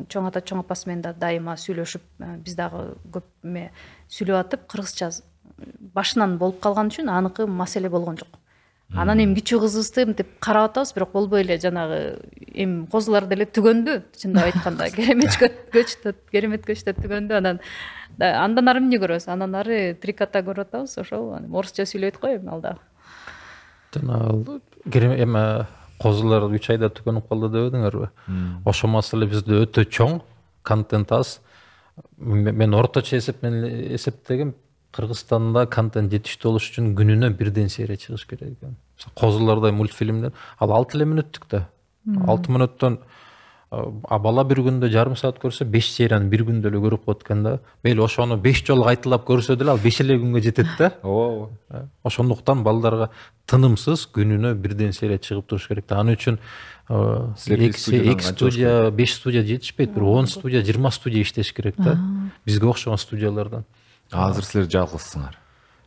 чоң ата чоң апасы менен да дайыма сүйлөшүп, биз дагы көп сүйлөп атып, кыргызча башынан болуп калган үчүн аныкы маселе болгон жок. Анан эми кичүү кызыбызды мынтип карап атабыз, бирок болбой эле жанагы эми козулар деле түгөндү, чындап айтканда керемет көчтө түгөндү. Андан ары эмне көрөбүз? Андан ары три кота көрүп атабыз, ошол орусча сүйлөйт го эми ал дагы. Жана эми козулар 3 айда түгөнүп калды деп эдиңерби? Ошол маселе бизде өтө чоң, контент аз. Мен орточо эсептегем, Кыргызстанда контент жетиштүү болуш үчүн күнүнө бирден серия чыгыш керек экен. Козулардай мультфильмдер, ал 6 мүнөттүк да. 6 мүнөттөн бала бир күндө жарым саат көрсө 5 серияны бир күндө эле көрүп коет экен да. Мейли ошону 5 жолу кайталап көрсө деле ал 5 эле күнгө жетет да. Ошондуктан балдарга тынымсыз күнүнө бирден серия чыгып туруш керек да. Аны үчүн 2 студия, 5 студия жетишпейт, бир 10 студия, 20 студия иштеш керек да. Бизге окшогон студиялардан. Азыр силер жалгызсыңар.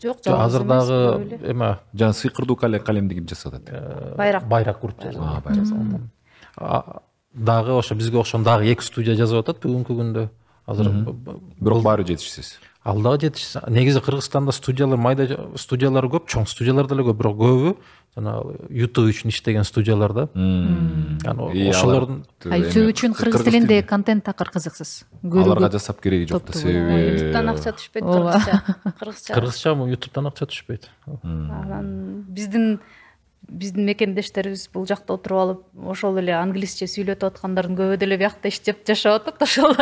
Жок, азыр дагы эме жана сыйкырдуу калемди ким жасап атат? Байрак групп жасап атат. Дагы ошо бизге окшогон дагы 2 студия жазып атат бүгүнкү күндө. Азыр бирок баары жетишсиз. Ал дагы жетишсиз. Негизи Кыргызстанда студиялар, майда студиялар көп, чоң студиялар деле көп, бирок көбү жана YouTube үчүн иштеген студиялар да. Ошолордун YouTube үчүн кыргыз тилинде контент такыр кызыксыз. Аларга жасап кереги жок да, себеби YouTube'дан акча түшпөйт кыргызча. Кыргызча YouTube'дан акча түшпөйт. Анан биздин мекендештерибиз бул жакта отуруп алып, ошол эле англисче сүйлөтүп аткандардын көбү деле биякта иштеп жашап атат ошол.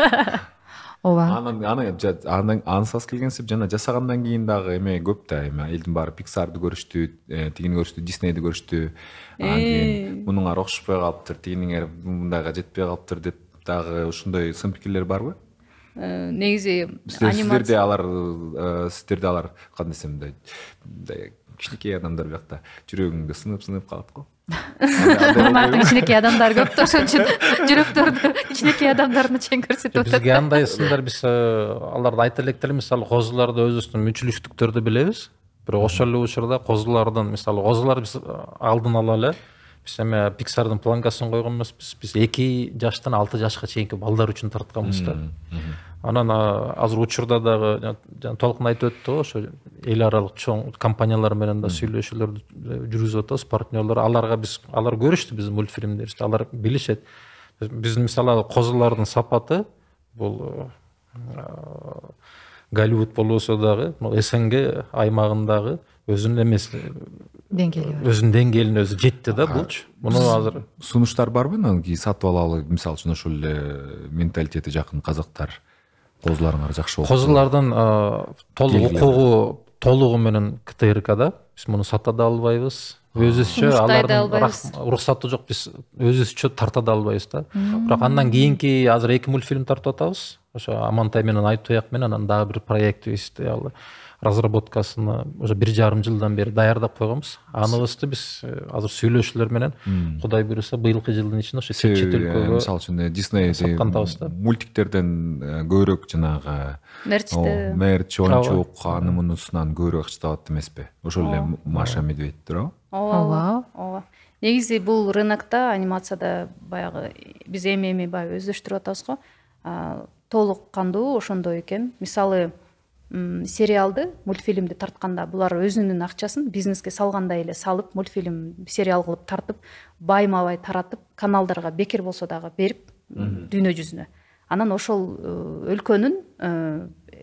Ооба. Аны сас келгенсип жана жасагандан кийин дагы эме көп да, эме элдин баары Pixar'ды көрүштү, тигини көрүштү, Disney'ди көрүштү. Мунуңар окшошпой калыптыр, тигиниңер мындайга жетпей калыптыр деп дагы ушундай сын пикирлер барбы? Негизи сиздерде алар кандай десем мындай кичинекей адамдар биякта жүрөгүңдө сынып калат го. Урматтын кичинекей адамдары көп да, ошон үчүн жүрөктөрдү кичинекей адамдарына чейин көрсөтүп атат. Бизге андай сындар, биз аларды айта электербиз, мисалы козуларды өзүбүздүн мүчүлүштүктөрдү билебиз. Бирок ошол эле учурда козулардын, мисалы козулар биз алдын ала эле биз эме Pixar'дын планкасын койгон эмеспиз. Биз 2 жаштан 6 жашка чейинки балдар үчүн тартканбыз да. Анан азыр учурда дагы жана толкун айтып өттү го, ошо эл аралык чоң компаниялар менен да сүйлөшүүлөрдү жүргүзүп атабыз, партнерлор. Алар көрүштү биздин мультфильмдерибизди, алар билишет. Биздин мисалы козулардын сапаты бул Голливуд болбосо дагы, СНГ аймагындагы өзүнүн эмеси өзүнүн деңгээлине өзү жетти да булчу. Муну азыр сунуштар барбы? Сатып алалы, мисалы үчүн ошол эле менталитети жакын казактар козуларыңар жакшы болот. Козулардын толугу менен КТРКда биз муну сата да албайбыз. өзүбүзчө Сунуштай да алардын албайбыз. уруксаты жок, биз өзүбүзчө тарта да албайбыз да. Бирок андан кийинки азыр 2 мультфильм тартып атабыз. Ошо Амантай менен Айтуяк менен анан дагы бир проектибизди ал разработкасыны уже 1,5 жылдан бери даярдап койгонбуз. Аныбызды биз азыр сүйлөшүүлөр менен Кудай буйруса быйылкы жылдын ичинде ошо чет өлкөгө мисалы үчүн Дисней саткантабыз да. мультиктерден көбүрөөк жанагы мерч, оюнчук аны мунусунан көбүрөөк акча табат эмеспи? Ошол эле Маша Медведь туурабы? ооба. Негизи бул рынокто анимацияда баягы биз эми баягы өздөштүрүп атабыз го. Толук кандуу ошондой экен. Мисалы сериалды, мультфильмди тартканда булар өзүнүн акчасын бизнеске салгандай эле салып, мультфильм, сериал кылып тартып, байма-бай таратып, каналдарга бекер болсо дагы берип дүйнө жүзүнө. Анан ошол өлкөнүн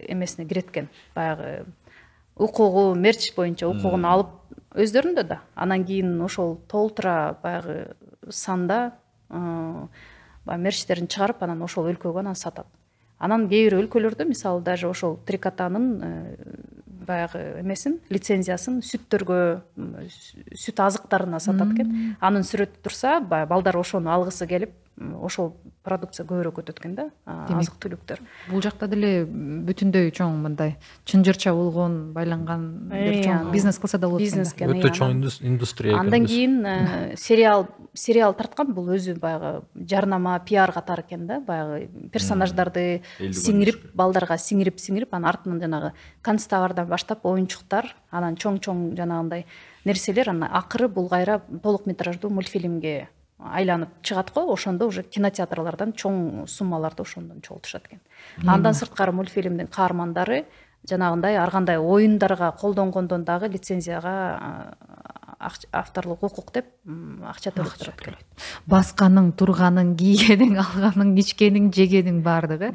эмесине кирет экен. Баягы укугу, мерч боюнча укугун алып өздөрүндө да. Анан кийин ошол толтура баягы санда мерчтерин чыгарып, анан ошол өлкөгө анан сатат. Анан кээ бир өлкөлөрдө мисалы даже ошол Трикотанын баягы эмесин, лицензиясын сүттөргө, сүт азыктарына сатат экен. Анын сүрөтү турса, балдар ошону алгысы келип, ошол продукция көбүрөөк өтөт экен да, азык түлүктөр. Бул жакта деле бүтүндөй чоң мындай чынжырча болгон, байланган бир чоң бизнес кылса да болот. Бизнеске өтө чоң индустрия экен. Андан кийин сериал тарткан бул өзү баягы жарнама, пиар катары экен да, баягы персонаждарды сиңирип, балдарга сиңирип, анан артынан жанагы канцтовардан баштап оюнчуктар, анан чоң жанагындай нерселер, анан акыры бул кайра толук метраждуу мультфильмге айланып чыгат го. Ошондо уже кинотеатрлардан чоң суммаларды ошондон чогултушат экен. Андан сырткары мультфильмдин каармандары жанагындай ар кандай оюндарга колдонгондон дагы лицензияга авторлук укук деп акча төлөп турат экен. Басканын, турганын, кийгениң, алганын, ичкениң, жегениң баардыгы.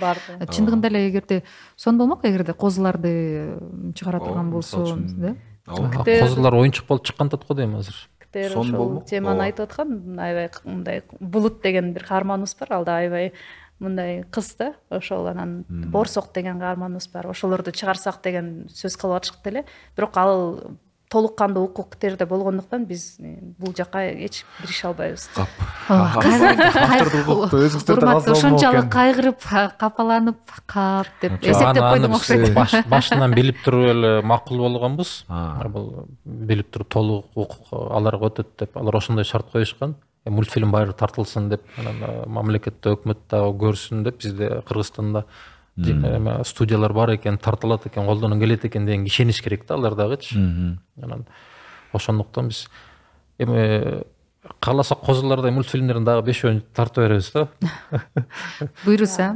Чындыгында эле эгерде сон болмок, эгерде козуларды чыгара турган болсо, да? Козулар оюнчук болуп чыккантат го дейм азыр. Ошол теманы айтып аткан, аябай мындай Булут деген бир каарманыбыз бар, ал да аябай мындай кыз да, ошол анан Борсок деген каарманыбыз бар, ошолорду чыгарсак деген сөз кылып атышкты эле. Бирок ал толук кандуу укуктарда болгондуктан биз бул жака эч кирише албайбыз. Ошончалык кайгырып, капаланып, кап деп эсептеп койдуң окшойт. Башынан билип туруп эле макул болгонбуз. Бул билип туруп толук укук аларга өтөт деп, алар ошондой шарт коюшкан. Мультфильм баары тартылсын деп, анан мамлекетте өкмөт дагы көрсүн деп, бизде Кыргызстанда студиялар бар экен, тартылат экен, колдоно келет экен деген ишенич керек да алар дагычы. Анан ошондуктан биз эми кааласак козулардай мультфильмдерин дагы 5 тартып беребиз да. Буйруса.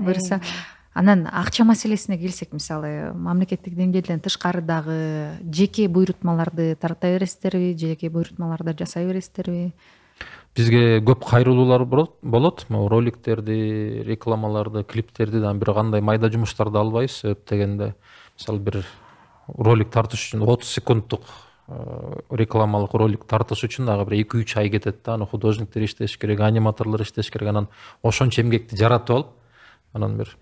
Анан акча маселесине келсек, мисалы, мамлекеттик деңгээлден тышкары дагы жеке буйрутмаларды тарта бересиздерби, жеке буйрутмаларды жасай бересиздерби? Бизге көп кайрылуулар болот. Роликтерди, рекламаларды, клиптерди да бир кандай майда жумуштарды албайбыз. Себеп дегенде, мисалы бир ролик тартыш үчүн 30 секунддук рекламалык ролик тартыш үчүн дагы бир 2-3 ай кетет да. Аны художниктер иштеш керек, аниматорлор иштеш керек. Анан ошончо эмгекти жаратып алып, анан бир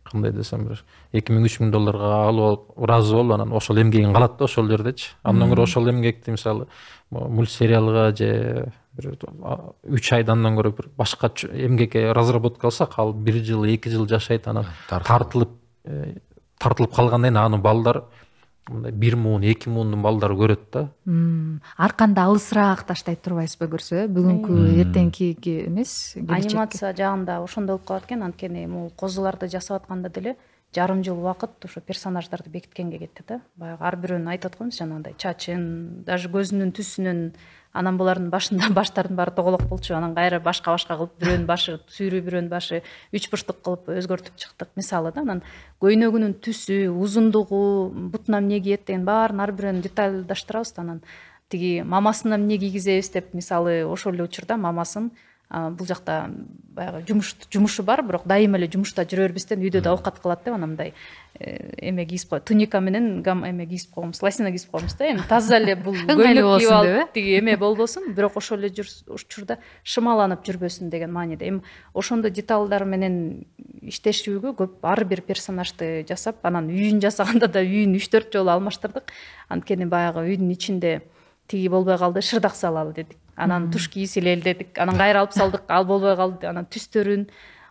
кандай десем бир 2000-3000 долларга алып алып ыраазы болуп, анан ошол эмгегин калат да ошол жердечи. Андан көрө ошол эмгекти мисалы мультсериалга же 3 айдан көрө бир башка эмгекке разработка кылсак, ал 1 жыл, 2 жыл жашайт, анан тартылып калгандан кийин аны балдар мындай 1 муун, 2 муундун балдары көрөт да. Арканда алысыраак таштайт турбайсызбы көрсө, бүгүнкү эртеңки эмес, анимация жагында ошондой болуп калат экен. Анткени могу козуларды жасап атканда деле жарым жыл убакыт ошо персонаждарды бекиткенге кетти да. Баягы ар бирөөнүн айтып атканбыз, жанагындай чачын, даже көзүнүн түсүнүн, анан булардын башында баштардын баары тоголок болчу, анан кайра башка кылып бирөөнүн башы сүйрүү, бирөөнүн башы 3 бурчтук кылып өзгөртүп чыктык мисалы да. Анан көйнөгүнүн түсү, узундугу, бутуна эмне кийет деген баарын ар бирөөнүн детальдаштырабыз. Анан тиги мамасына эмне кийгизебиз деп, мисалы ошол эле учурда мамасын бул жакта баягы жумушу бар, бирок дайыма эле жумушта жүрө бербестен үйдө да оокат кылат деп, анан мындай эме кийип кой, туника менен эме кийип койгонбуз, лосина кийип койгонбуз да. Эми таза эле бул көйлөк кийип алып тиги эме болбосун, бирок ошол эле учурда шымаланып жүрбөсүн деген мааниде. Эми ошондой деталдар менен иштешүүгө көп ар бир персонажды жасап, анан үйүн жасаганда да үйүн 3-4 жолу алмаштырдык. Анткени баягы үйдүн ичинде тиги болбой калды, шырдак салалы дедик. Анан туш кийселели дедик. Анан кайра алып салдык, ал болбой калды. Анан түстөрүн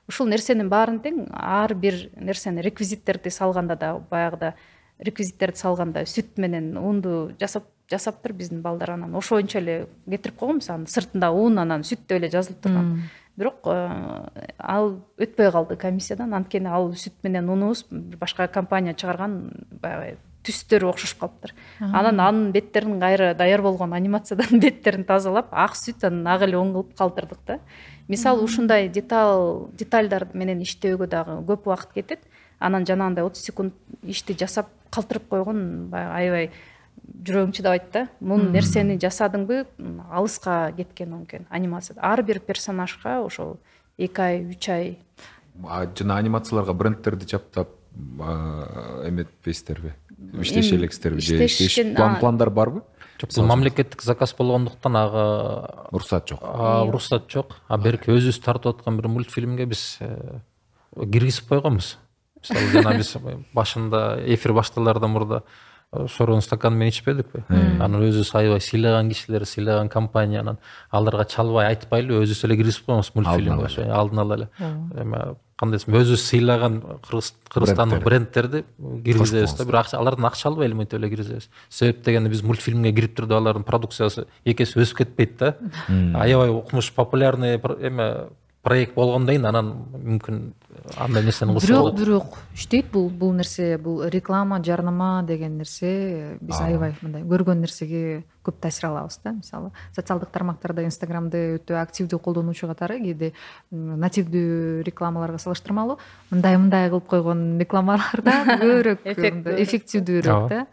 ушул нерсенин баарын тең ар бир нерсени реквизиттерди салганда да баягыда реквизиттерди салганда сүт менен унду жасаптыр биздин балдар. Анан ошоюнча эле кетирип койгонбуз. Анан сыртында ун, анан сүт деп эле жазылып турган. Бирок ал өтпөй калды комиссиядан. Анткени ал сүт менен унубуз башка компания чыгарган баягы түстөрү окшошуп калыптыр. Анан анын беттерин кайра даяр болгон анимациядан беттерин тазалап, ак сүт анан ак эле он кылып калтырдык да. Мисалы ушундай детальдар менен иштөөгө дагы көп убакыт кетет. Анан жанагындай 30 секунд ишти жасап калтырып койгон баягы аябай жүрөгүң чыдабайт да. Мун нерсени жасадыңбы, алыска кеткен оңкен анимацияда. Ар бир персонажга ошол 2 ай, 3 ай. Жана анимацияларга брендтерди чаптап эметпейсиздерби? Иштеше элексиздерби? Же пландар барбы? Бул мамлекеттик заказ болгондуктан ага уруксат жок. Уруксат жок. Берки өзүбүз тартып аткан бир мультфильмге биз киргизип койгонбуз. Мисалы жана биз башында эфир башталардан мурда шороонун стаканы менен ичпедикпи? Анан өзүбүз аябай сыйлаган кишилер, сыйлаган компания, анан аларга чалбай айтпайлы өзүбүз эле киргизип койгонбуз мультфильмге. Алдын ала эле. Эми кандай десем, өзүбүз сыйлаган кыргызстандык брендтерди киргизебиз да, бирок алардан акча албай эле мынтип эле киргизебиз. Себеп дегенде биз мультфильмге кирип турду, алардын продукциясы эки эсе өсүп кетпейт да. Аябай укмуш популярный проект болгондон кийин анан мүмкүн андай нерсени кылса болот. Бирок иштейт бул нерсе, бул реклама, жарнама деген нерсе биз аябай мындай көргөн нерсеге көп таасир алабыз да. Мисалы, социалдык тармактарда Инстаграмды өтө активдүү колдонуучу катары кээде нативдүү рекламаларга салыштырмалуу мындай кылып койгон рекламаларда көбүрөөк эффективдүүрөөк да.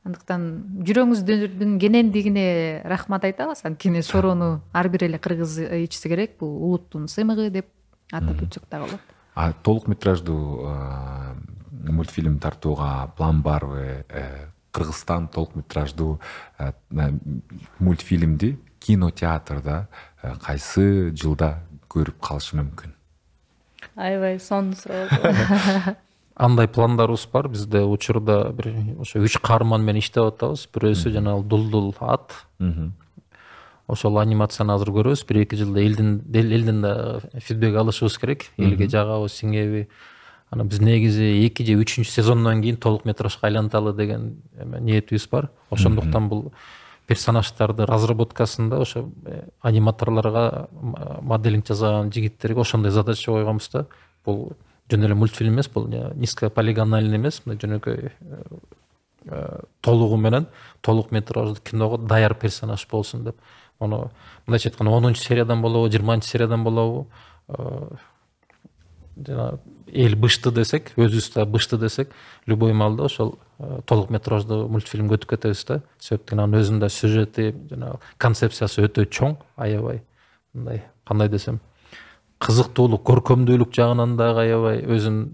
Андыктан жүрөгүңүздүн кенендигине рахмат айтабыз. Анткени шороону ар бир эле кыргыз ичсе керек. Бул улуттун сыймыгы деп атап өтсөк да болот. Толук метраждуу мультфильм тартууга план барбы? Кыргызстан толук метраждуу мультфильмди кинотеатрда кайсы жылда көрүп калышы мүмкүн? Аябай сонун суроо. Андай пландарыбыз бар. Бизде учурда бир ошо 3 каарман менен иштеп атабыз. Бирөөсү жанагы Дулдул ат. Ошол анимацияны азыр көрөбүз. 1-2 жылда элден да фидбек алышыбыз керек. Элге жагабы, сиңеби. Анан биз негизи 2 же 3 сезондон кийин толук метражга айланталы деген ниетибиз бар. Ошондуктан бул персонаждарды разработкасында ошо аниматорлорго моделинг жасаган жигиттерге ошондой задача койгонбуз да. Бул жөн эле мультфильм эмес, бул низкополигональный эмес, жөнөкөй толугу менен толук метраждуу киного даяр персонаж болсун деп. Аны мындайча айтканда 10-сериядан болобу, 20-сериядан болобу, жана эл бышты десек, өзүбүз да бышты десек, любой маалда ошол толук метраждуу мультфильмге өтүп кетебиз да. Себептен анын өзүндө сюжети, жана концепциясы өтө чоң, аябай мындай кандай десем, кызыктуулук, көркөмдүүлүк жагынан дагы аябай өзүнүн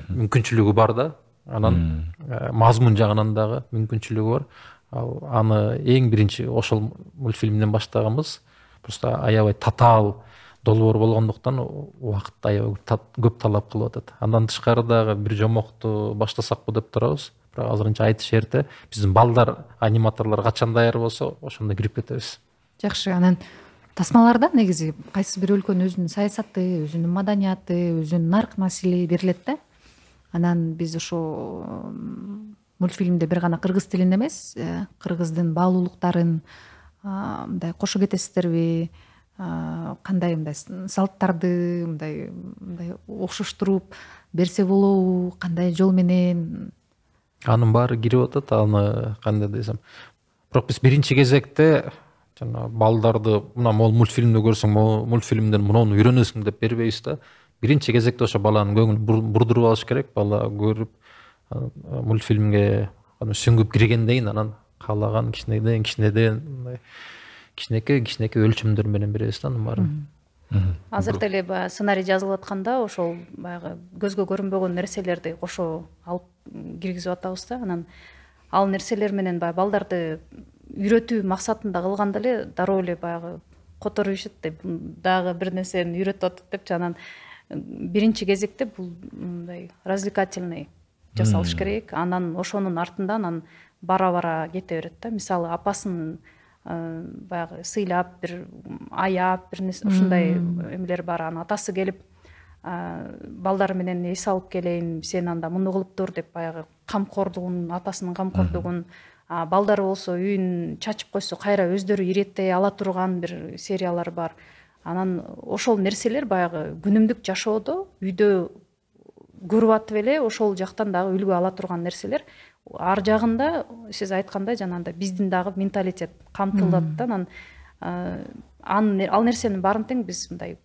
мүмкүнчүлүгү бар да. Анан мазмун жагынан дагы мүмкүнчүлүгү бар. Аны эң биринчи ошол мультфильмден баштаганбыз. Просто аябай татаал долбоор болгондуктан убакыт аябай көп талап кылып атат. Андан тышкары дагы бир жомокту баштасакпы деп турабыз. Бирок азырынча айтыш эрте. Биздин балдар, аниматорлор качан даяр болсо, ошондо кирип кетебиз. Жакшы. Анан тасмаларда негизи кайсы бир өлкөнүн өзүнүн саясаты, өзүнүн маданияты, өзүнүн нарк маселеси берилет да. Анан биз ошо мультфильмде бир гана кыргыз тилинде эмес, кыргыздын баалуулуктарын мындай кошо кетесиздерби? Кандай мындай салттарды мындай окшоштуруп берсе болобу? Кандай жол менен? Анын баары кирип атат, аны кандай десем. Бирок биз биринчи кезекте жана балдарды мына могул мультфильмди көрсөң, могул мультфильмден муну үйрөнөсүң деп бербейбиз да. Биринчи кезекте ошо баланын көңүлүн бурдуруп алыш керек. Бала көрүп мультфильмге сүңгүп киргенден кийин анан каалаган кичинекей өлчөмдөр менен беребиз да анын баарын. Азыр деле баягы сценарий жазылып атканда ошол баягы көзгө көрүнбөгөн нерселерди кошо алып киргизип атабыз да. Анан ал нерселер менен баягы балдарды үйрөтүү максатында кылганда эле дароо эле баягы которуйшат деп дагы бир нерсени үйрөтүп атат депчи. Анан биринчи кезекте бул мындай развлекательный жасалыш керек. Анан ошонун артынан бара-бара кете берет да. Мисалы, апасынын баягы сыйлап бир аяп бир ушундай эмелер бар. Анан атасы келип балдар менен эс алып келейин, сен анда муну кылып тур деп баягы камкордугун, атасынын камкордугун, балдары болсо үйүн чачып койсо кайра өздөрү иреттей ала турган бир сериялар бар. Анан ошол нерселер баягы күнүмдүк жашоодо үйдө көрүп атып эле ошол жактан дагы үлгү ала турган нерселер. Ар жагында сиз айткандай жанагындай биздин дагы менталитет камтылат да. Анан ал нерсенин баарын тең биз мындай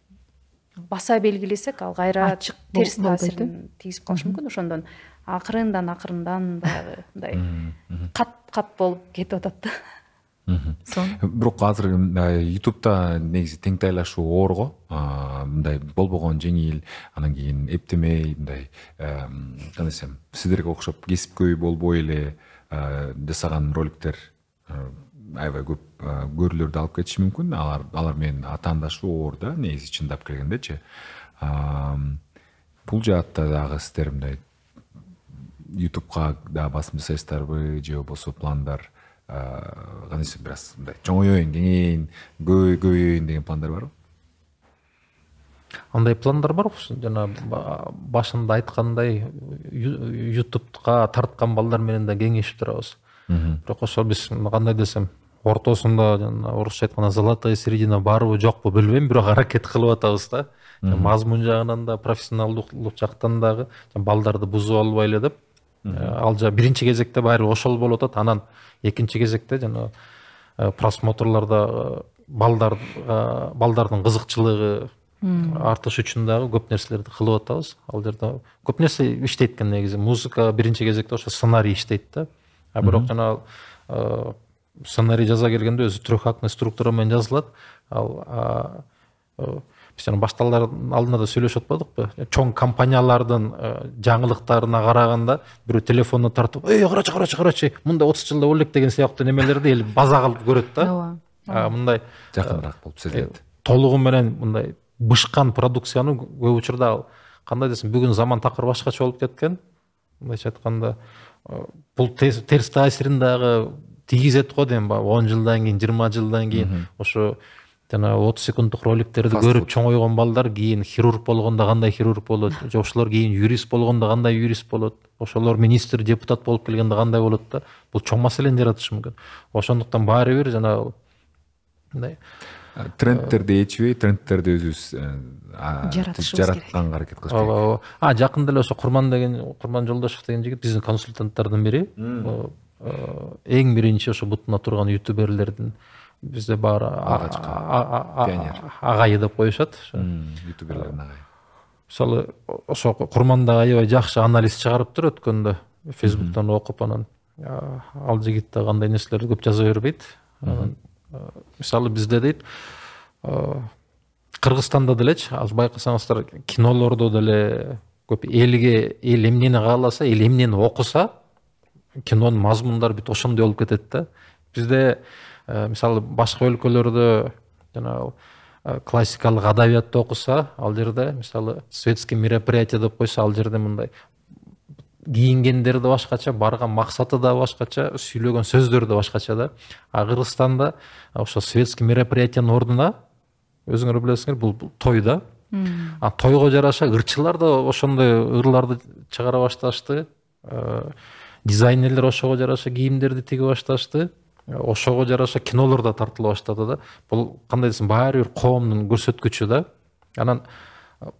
баса белгилесек, ал кайра терс таасирин тийгизип калышы мүмкүн. Ошондон акырындан баягы мындай кат болуп кетип атат да. Бирок азыр ютубта негизи теңтайлашуу оор го, мындай болбогон жеңил, анан кийин эптемей мындай кандай десем, сиздерге окшоп кесипкөй болбой эле жасаган роликтер аябай көп көрүүлөрдү алып кетиши мүмкүн. Алар менен атаандашуу оор да, негизи чындап келгендечи. Бул жаатта дагы сиздер мындай ютубка да басым жасайсыздарбы, же болбосо пландар кандай десем, бир аз мындай чоңоюйын, кеңейин, көбөйөйүн деген пландар барбы? Андай пландар бар. Жана башында айткандай ютубка тарткан балдар менен да кеңешип турабыз. Бирок ошол биз кандай десем, ортосунда жана орусча айтканда золотая середина барбы жокпу билбейм, бирок аракет кылып атабыз да. Мазмун жагынан да, профессионалдуулук жактан дагы балдарды бузуп албай эле деп. Ал биринчи кезекте баары ошол болуп атат. Анан экинчи кезекте жана просмотрларда балдардын кызыкчылыгы артыш үчүн дагы көп нерселерди кылып атабыз. Ал жерде көп нерсе иштейт экен негизи. Музыка биринчи кезекте ошо сценарий иштейт да. Бирок жана сценарий жаза келгенде өзү трехактный структура менен жазылат. Ал биз жана башталардын алдында да сүйлөшүп атпадыкпы? Чоң компаниялардын жаңылыктарына караганда бирөө телефонду тартып, карачы, мындай 30 жылда болот деген сыяктуу немелерди эл база кылып көрөт да. Мындай жакыныраак болуп сезилет. Толугу менен мындай бышкан продукцияны көп учурда кандай десем, бүгүн заман такыр башкача болуп кеткен. Мындайча айтканда, бул терс таасирин дагы тийгизет го дейм, 10 жылдан кийин, 20 жылдан кийин ошо жана 30 секунддук роликтерди көрүп чоңойгон балдар кийин хирург болгондо кандай хирург болот, же ошолор кийин юрист болгондо кандай юрист болот, ошолор министр, депутат болуп келгенде кандай болот да. Бул чоң маселени жаратышы мүмкүн. Ошондуктан баары бир жана мындай трендтерди ичпей, трендтерди өзүбүз жаратканга аракет кылыш керек. Жакында эле ошо Курман Жолдошев деген жигит биздин консультанттардын бири. Эң биринчи ошо бутуна турган ютуберлердин бизде баары агайы деп коюшат. Ютуберлердин агайы. Мисалы, ошо Курманда аябай жакшы анализ чыгарыптыр өткөндө. Фейсбуктан окуп, анан ал жигит да кандай нерселерди көп жаза бербейт. Мисалы, бизде дейт, Кыргызстанда делечи, азыр байкасаңыздар, кинолордо деле көп эл эмнени кааласа, эл эмнени окуса, кинонун мазмундары бүт ошондой болуп кетет да. Бизде мисалы башка өлкөлөрдө жана классикалык адабиятты окуса, ал жерде мисалы светский мероприятие деп койсо, ал жерде мындай кийингендер да башкача, барган максаты да башкача, сүйлөгөн сөздөр да башкача да. Кыргызстанда ошо светский мероприятиянын ордуна өзүңөр билесиңер, бул той да. Тойго жараша ырчылар да ошондой ырларды чыгара башташты. Дизайнерлер ошого жараша кийимдерди тиге башташты. Ошого жараша кинолор да тартыла баштады да. Бул кандай десем, баары бир коомдун көрсөткүчү да. Анан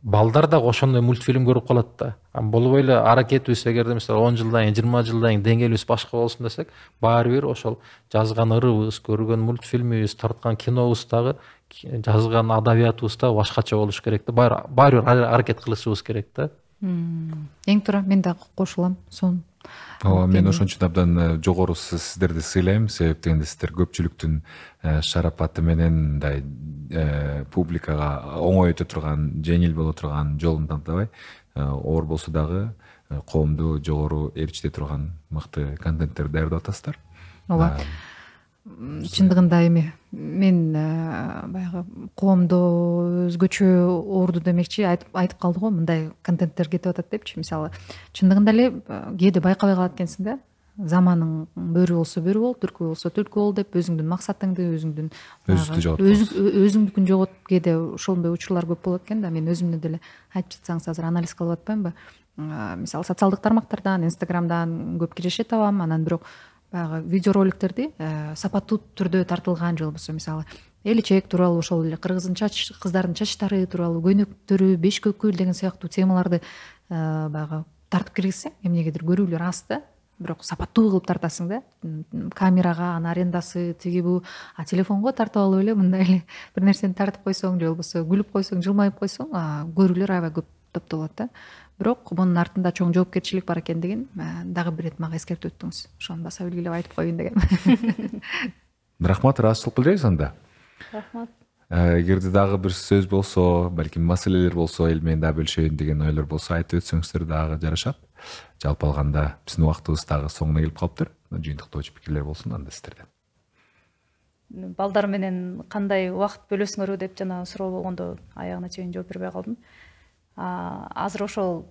балдар да ошондой мультфильм көрүп калат да. Болбой эле аракетибиз эгерде мисалы 10 жылдан кийин, 20 жылдан кийин деңгээлибиз башка болсун десек, баары бир ошол жазган ырыбыз, көргөн мультфильмибиз, тарткан кинобуз дагы, жазган адабиятыбыз да башкача болуш керек да. Баары бир аракет кылышыбыз керек да. Эң туура, мен дагы кошулам. Мен ошон үчүн абдан жогору сиздерди сыйлайм, себеп дегенде сиздер көпчүлүктүн шарапаты менен мындай публикага оңой өтө турган, жеңил боло турган жолун тандабай, оор болсо дагы коомду жогору ээрчите турган мыкты контенттерди даярдап атасыздар. Ооба. Чындыгында эми мен баягы коомдо өзгөчө оорду демекчи, айтып калды го, мындай контенттер кетип атат депчи. Мисалы, чындыгында эле кээде байкабай калат экенсиң да. заманың бөрү болсо бөрү бол, түлкү болсо түлкү бол деп өзүңдүн максатыңды өзүңдүкүн жоготуп кээде ошондой учурлар көп болот экен да. Мен өзүмдү деле айтып жатсаңыз азыр анализ кылып атпаймынбы? Мисалы социалдык тармактардан, инстаграмдан көп киреше табам, анан бирок баягы видеороликтерди сапаттуу түрдө тартылган же болбосо мисалы эличек тууралуу, ошол эле кыздардын чачтары тууралуу, көйнөктөрү, беш көкүл деген сыяктуу темаларды баягы тартып киргизсең эмнегедир көрүүлөр аз да. Бирок сапаттуу кылып тартасың да. Камерага анын арендасы тиги бу, телефонго тартып алып эле мындай эле бир нерсени тартып койсоң же болбосо күлүп койсоң, жылмайып койсоң, көрүүлөр аябай көп топтолот да. Бирок мунун артында чоң жоопкерчилик бар экендигин дагы бир ирет мага эскертип өттүңүз. Ошону баса белгилеп айтып коеюн дегем. Рахмат, ыраазычылык билдиребиз анда. Рахмат. Эгерде дагы бир сөз болсо, балким маселелер болсо, эл менен дагы бөлүшөйүн деген ойлор болсо айтып өтсөңүздөр дагы жарашат. Жалпы алганда биздин убактыбыз дагы соңуна келип калыптыр. Жыйынтыктоочу пикирлер болсун анда сиздерден. Балдар менен кандай убакыт бөлөсүңөрбү деп жана суроо болгондо аягына чейин жооп бербей калдым. Азыр ошол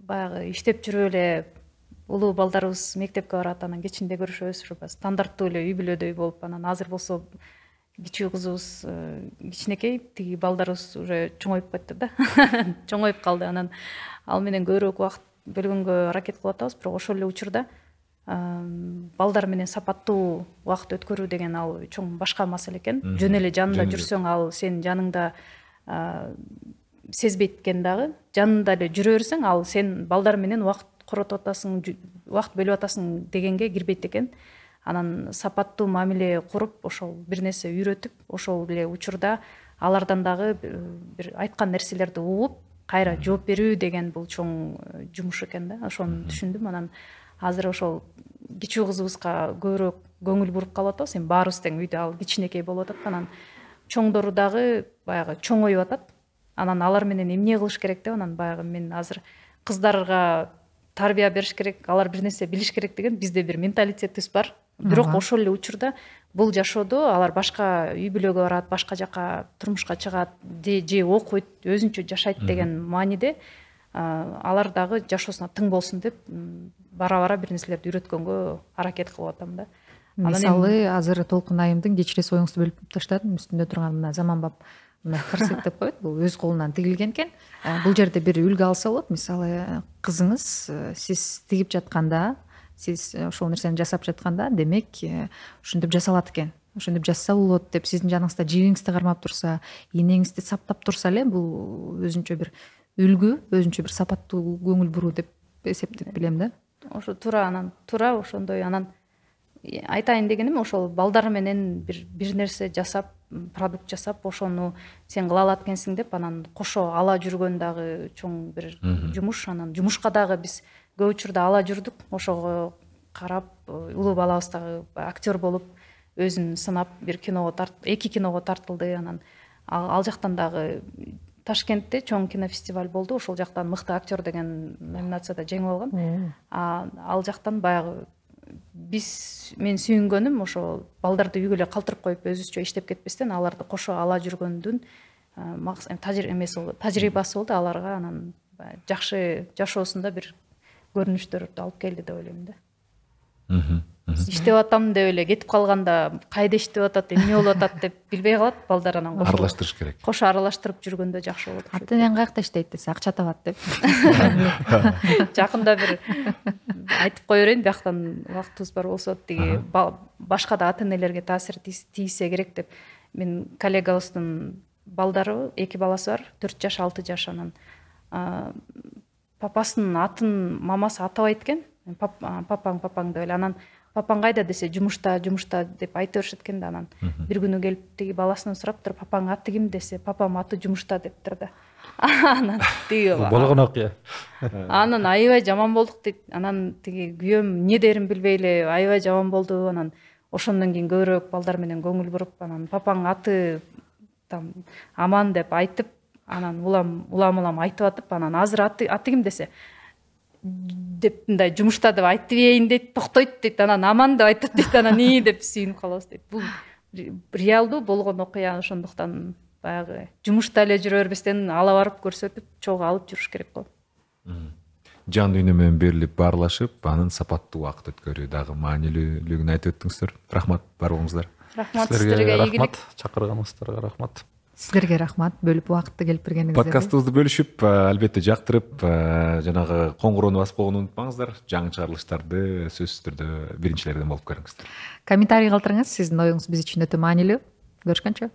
баягы иштеп жүрүп эле улуу балдарыбыз мектепке барат, анан кечинде көрүшөбүз, стандарттуу эле үй бүлөдөй болуп, анан азыр болсо кичүү кызыбыз кичинекей, тиги балдарыбыз уже чоңоюп кетти да. Чоңоюп калды, анан ал менен көбүрөөк убакыт бөлгөнгө аракет кылып атабыз, бирок ошол эле учурда балдар менен сапаттуу убакыт өткөрүү деген ал чоң башка маселе экен. Жөн эле жанында жүрсөң, ал сенин жаныңда сезбейт экен дагы. Жанында эле жүрө берсең, ал сен балдар менен убакыт коротуп атасың, убакыт бөлүп атасың дегенге кирбейт экен. Анан сапаттуу мамиле куруп, ошол бир нерсе үйрөтүп, ошол эле учурда алардан дагы бир айткан нерселерди угуп, кайра жооп берүү деген бул чоң жумуш экен да. Ошону түшүндүм. Анан азыр ошол кичүү кызыбызга көбүрөөк көңүл буруп калып атабыз. Эми баарыбыз тең үйдө ал кичинекей болуп атат. Анан чоңдору дагы баягы чоңоюп атат. Анан алар менен эмне кылыш керек деп, анан баягы мен азыр кыздарга тарбия бериш керек, алар бир нерсе билиш керек деген бизде бир менталитетибиз бар. Бирок ошол эле учурда бул жашоодо алар башка үй бүлөгө барат, башка жака турмушка чыгат, же окуйт, өзүнчө жашайт деген мааниде алар дагы жашоосуна тың болсун деп бара-бара бир нерселерди үйрөткөнгө аракет кылып атам да. Мисалы, азыр Толкун айымдын кечирес оюңузду бөлүп таштадым. Үстүндө турган мына заманбап кырсык деп коет, бул өз колунан тигилген экен. Бул жерде бир үлгү алса болот. Мисалы, кызыңыз сиз тигип жатканда, сиз ошол нерсени жасап жатканда, демек ушинтип жасалат экен. Ошентип жасса болот деп сиздин жаныңызда жибиңизди кармап турса, ийнеңизди саптап турса эле, бул өзүнчө бир үлгү, өзүнчө бир сапаттуу көңүл буруу деп эсептеп билем да. Ошо туура, анан туура ошондой. Анан айтайын дегеним, ошол балдар менен бир нерсе жасап, продукт жасап, ошону сен кыла алат экенсиң деп, анан кошо ала жүргөн дагы чоң бир жумуш. Анан жумушка дагы биз көп учурда ала жүрдүк. Ошого карап, улуу балабыз дагы актер болуп, өзүн сынап, бир киного эки киного тартылды. Анан ал жактан дагы Ташкентте чоң кинофестиваль болду. Ошол жактан мыкты актер деген номинацияда жеңип алган. Ал жактан баягы мен сүйүнгөнүм ошо балдарды үйгө эле калтырып коюп өзүбүзчө иштеп кетпестен, аларды кошо ала жүргөндүн тажрыйбасы болду аларга. Анан жакшы жашоосунда бир көрүнүштөрдү алып келди деп ойлойм да. Иштеп атам деп эле кетип калганда кайда иштеп атат, эмне болуп атат деп билбей калат балдар. Анан аралаштырыш керек. Кошо аралаштырып жүргөндө жакшы болот. Ата-энең каякта иштейт десе, акча табат деп. Жакында бир айтып кое берейин, бияктан убактыбыз бар болсо, тиги башка да ата-энелерге таасир тийсе керек деп. Мен коллегабыздын балдары, эки баласы бар, 4 жаш, 6 жаш. Анан папасынын атын мамасы атабайт экен. Папаң деп эле. Анан папаң кайда десе, жумушта деп айта беришет экен да. Анан бир күнү келип тиги баласынан сураптыр, папаң аты ким десе, папам аты жумушта дептир да. Анан тиги болгон окуя. Анан аябай жаман болдук дейт. Анан тиги күйөөм эмне дерин билбей эле аябай жаман болду. Анан ошондон кийин көбүрөөк балдар менен көңүл буруп, анан папаң аты аман деп айтып, анан улам айтып атып, анан азыр аты ким десе деп мындай жумушта деп айтып ийин дейт, токтойт дейт. Анан аман деп айтат дейт. Анан деп сүйүнүп калабыз дейт. Бул реалдуу болгон окуя. Ошондуктан баягы жумушта эле жүрө бербестен ала барып көрсөтүп, чогуу алып жүрүш керек го. жан дүйнө менен берилип баарлашып анын сапаттуу убакыт өткөрүү дагы маанилүүлүгүн айтып өттүңүздөр. Рахмат барбооңуздар. Рахмат Силерге сиздерге рахмат, чакырганыңыздарга рахмат. Сиздерге рахмат, бөлүп убакытты келип бергениңизге. Подкастыбызды бөлүшүп, албетте жактырып, жанагы коңгуроону басып койгону унутпаңыздар. Жаңы чыгарылыштарды сөзсүз түрдө биринчилерден болуп көрүңүздөр. Комментарий калтырыңыз, сиздин оюңуз биз үчүн өтө маанилүү. Көрүшкөнчө.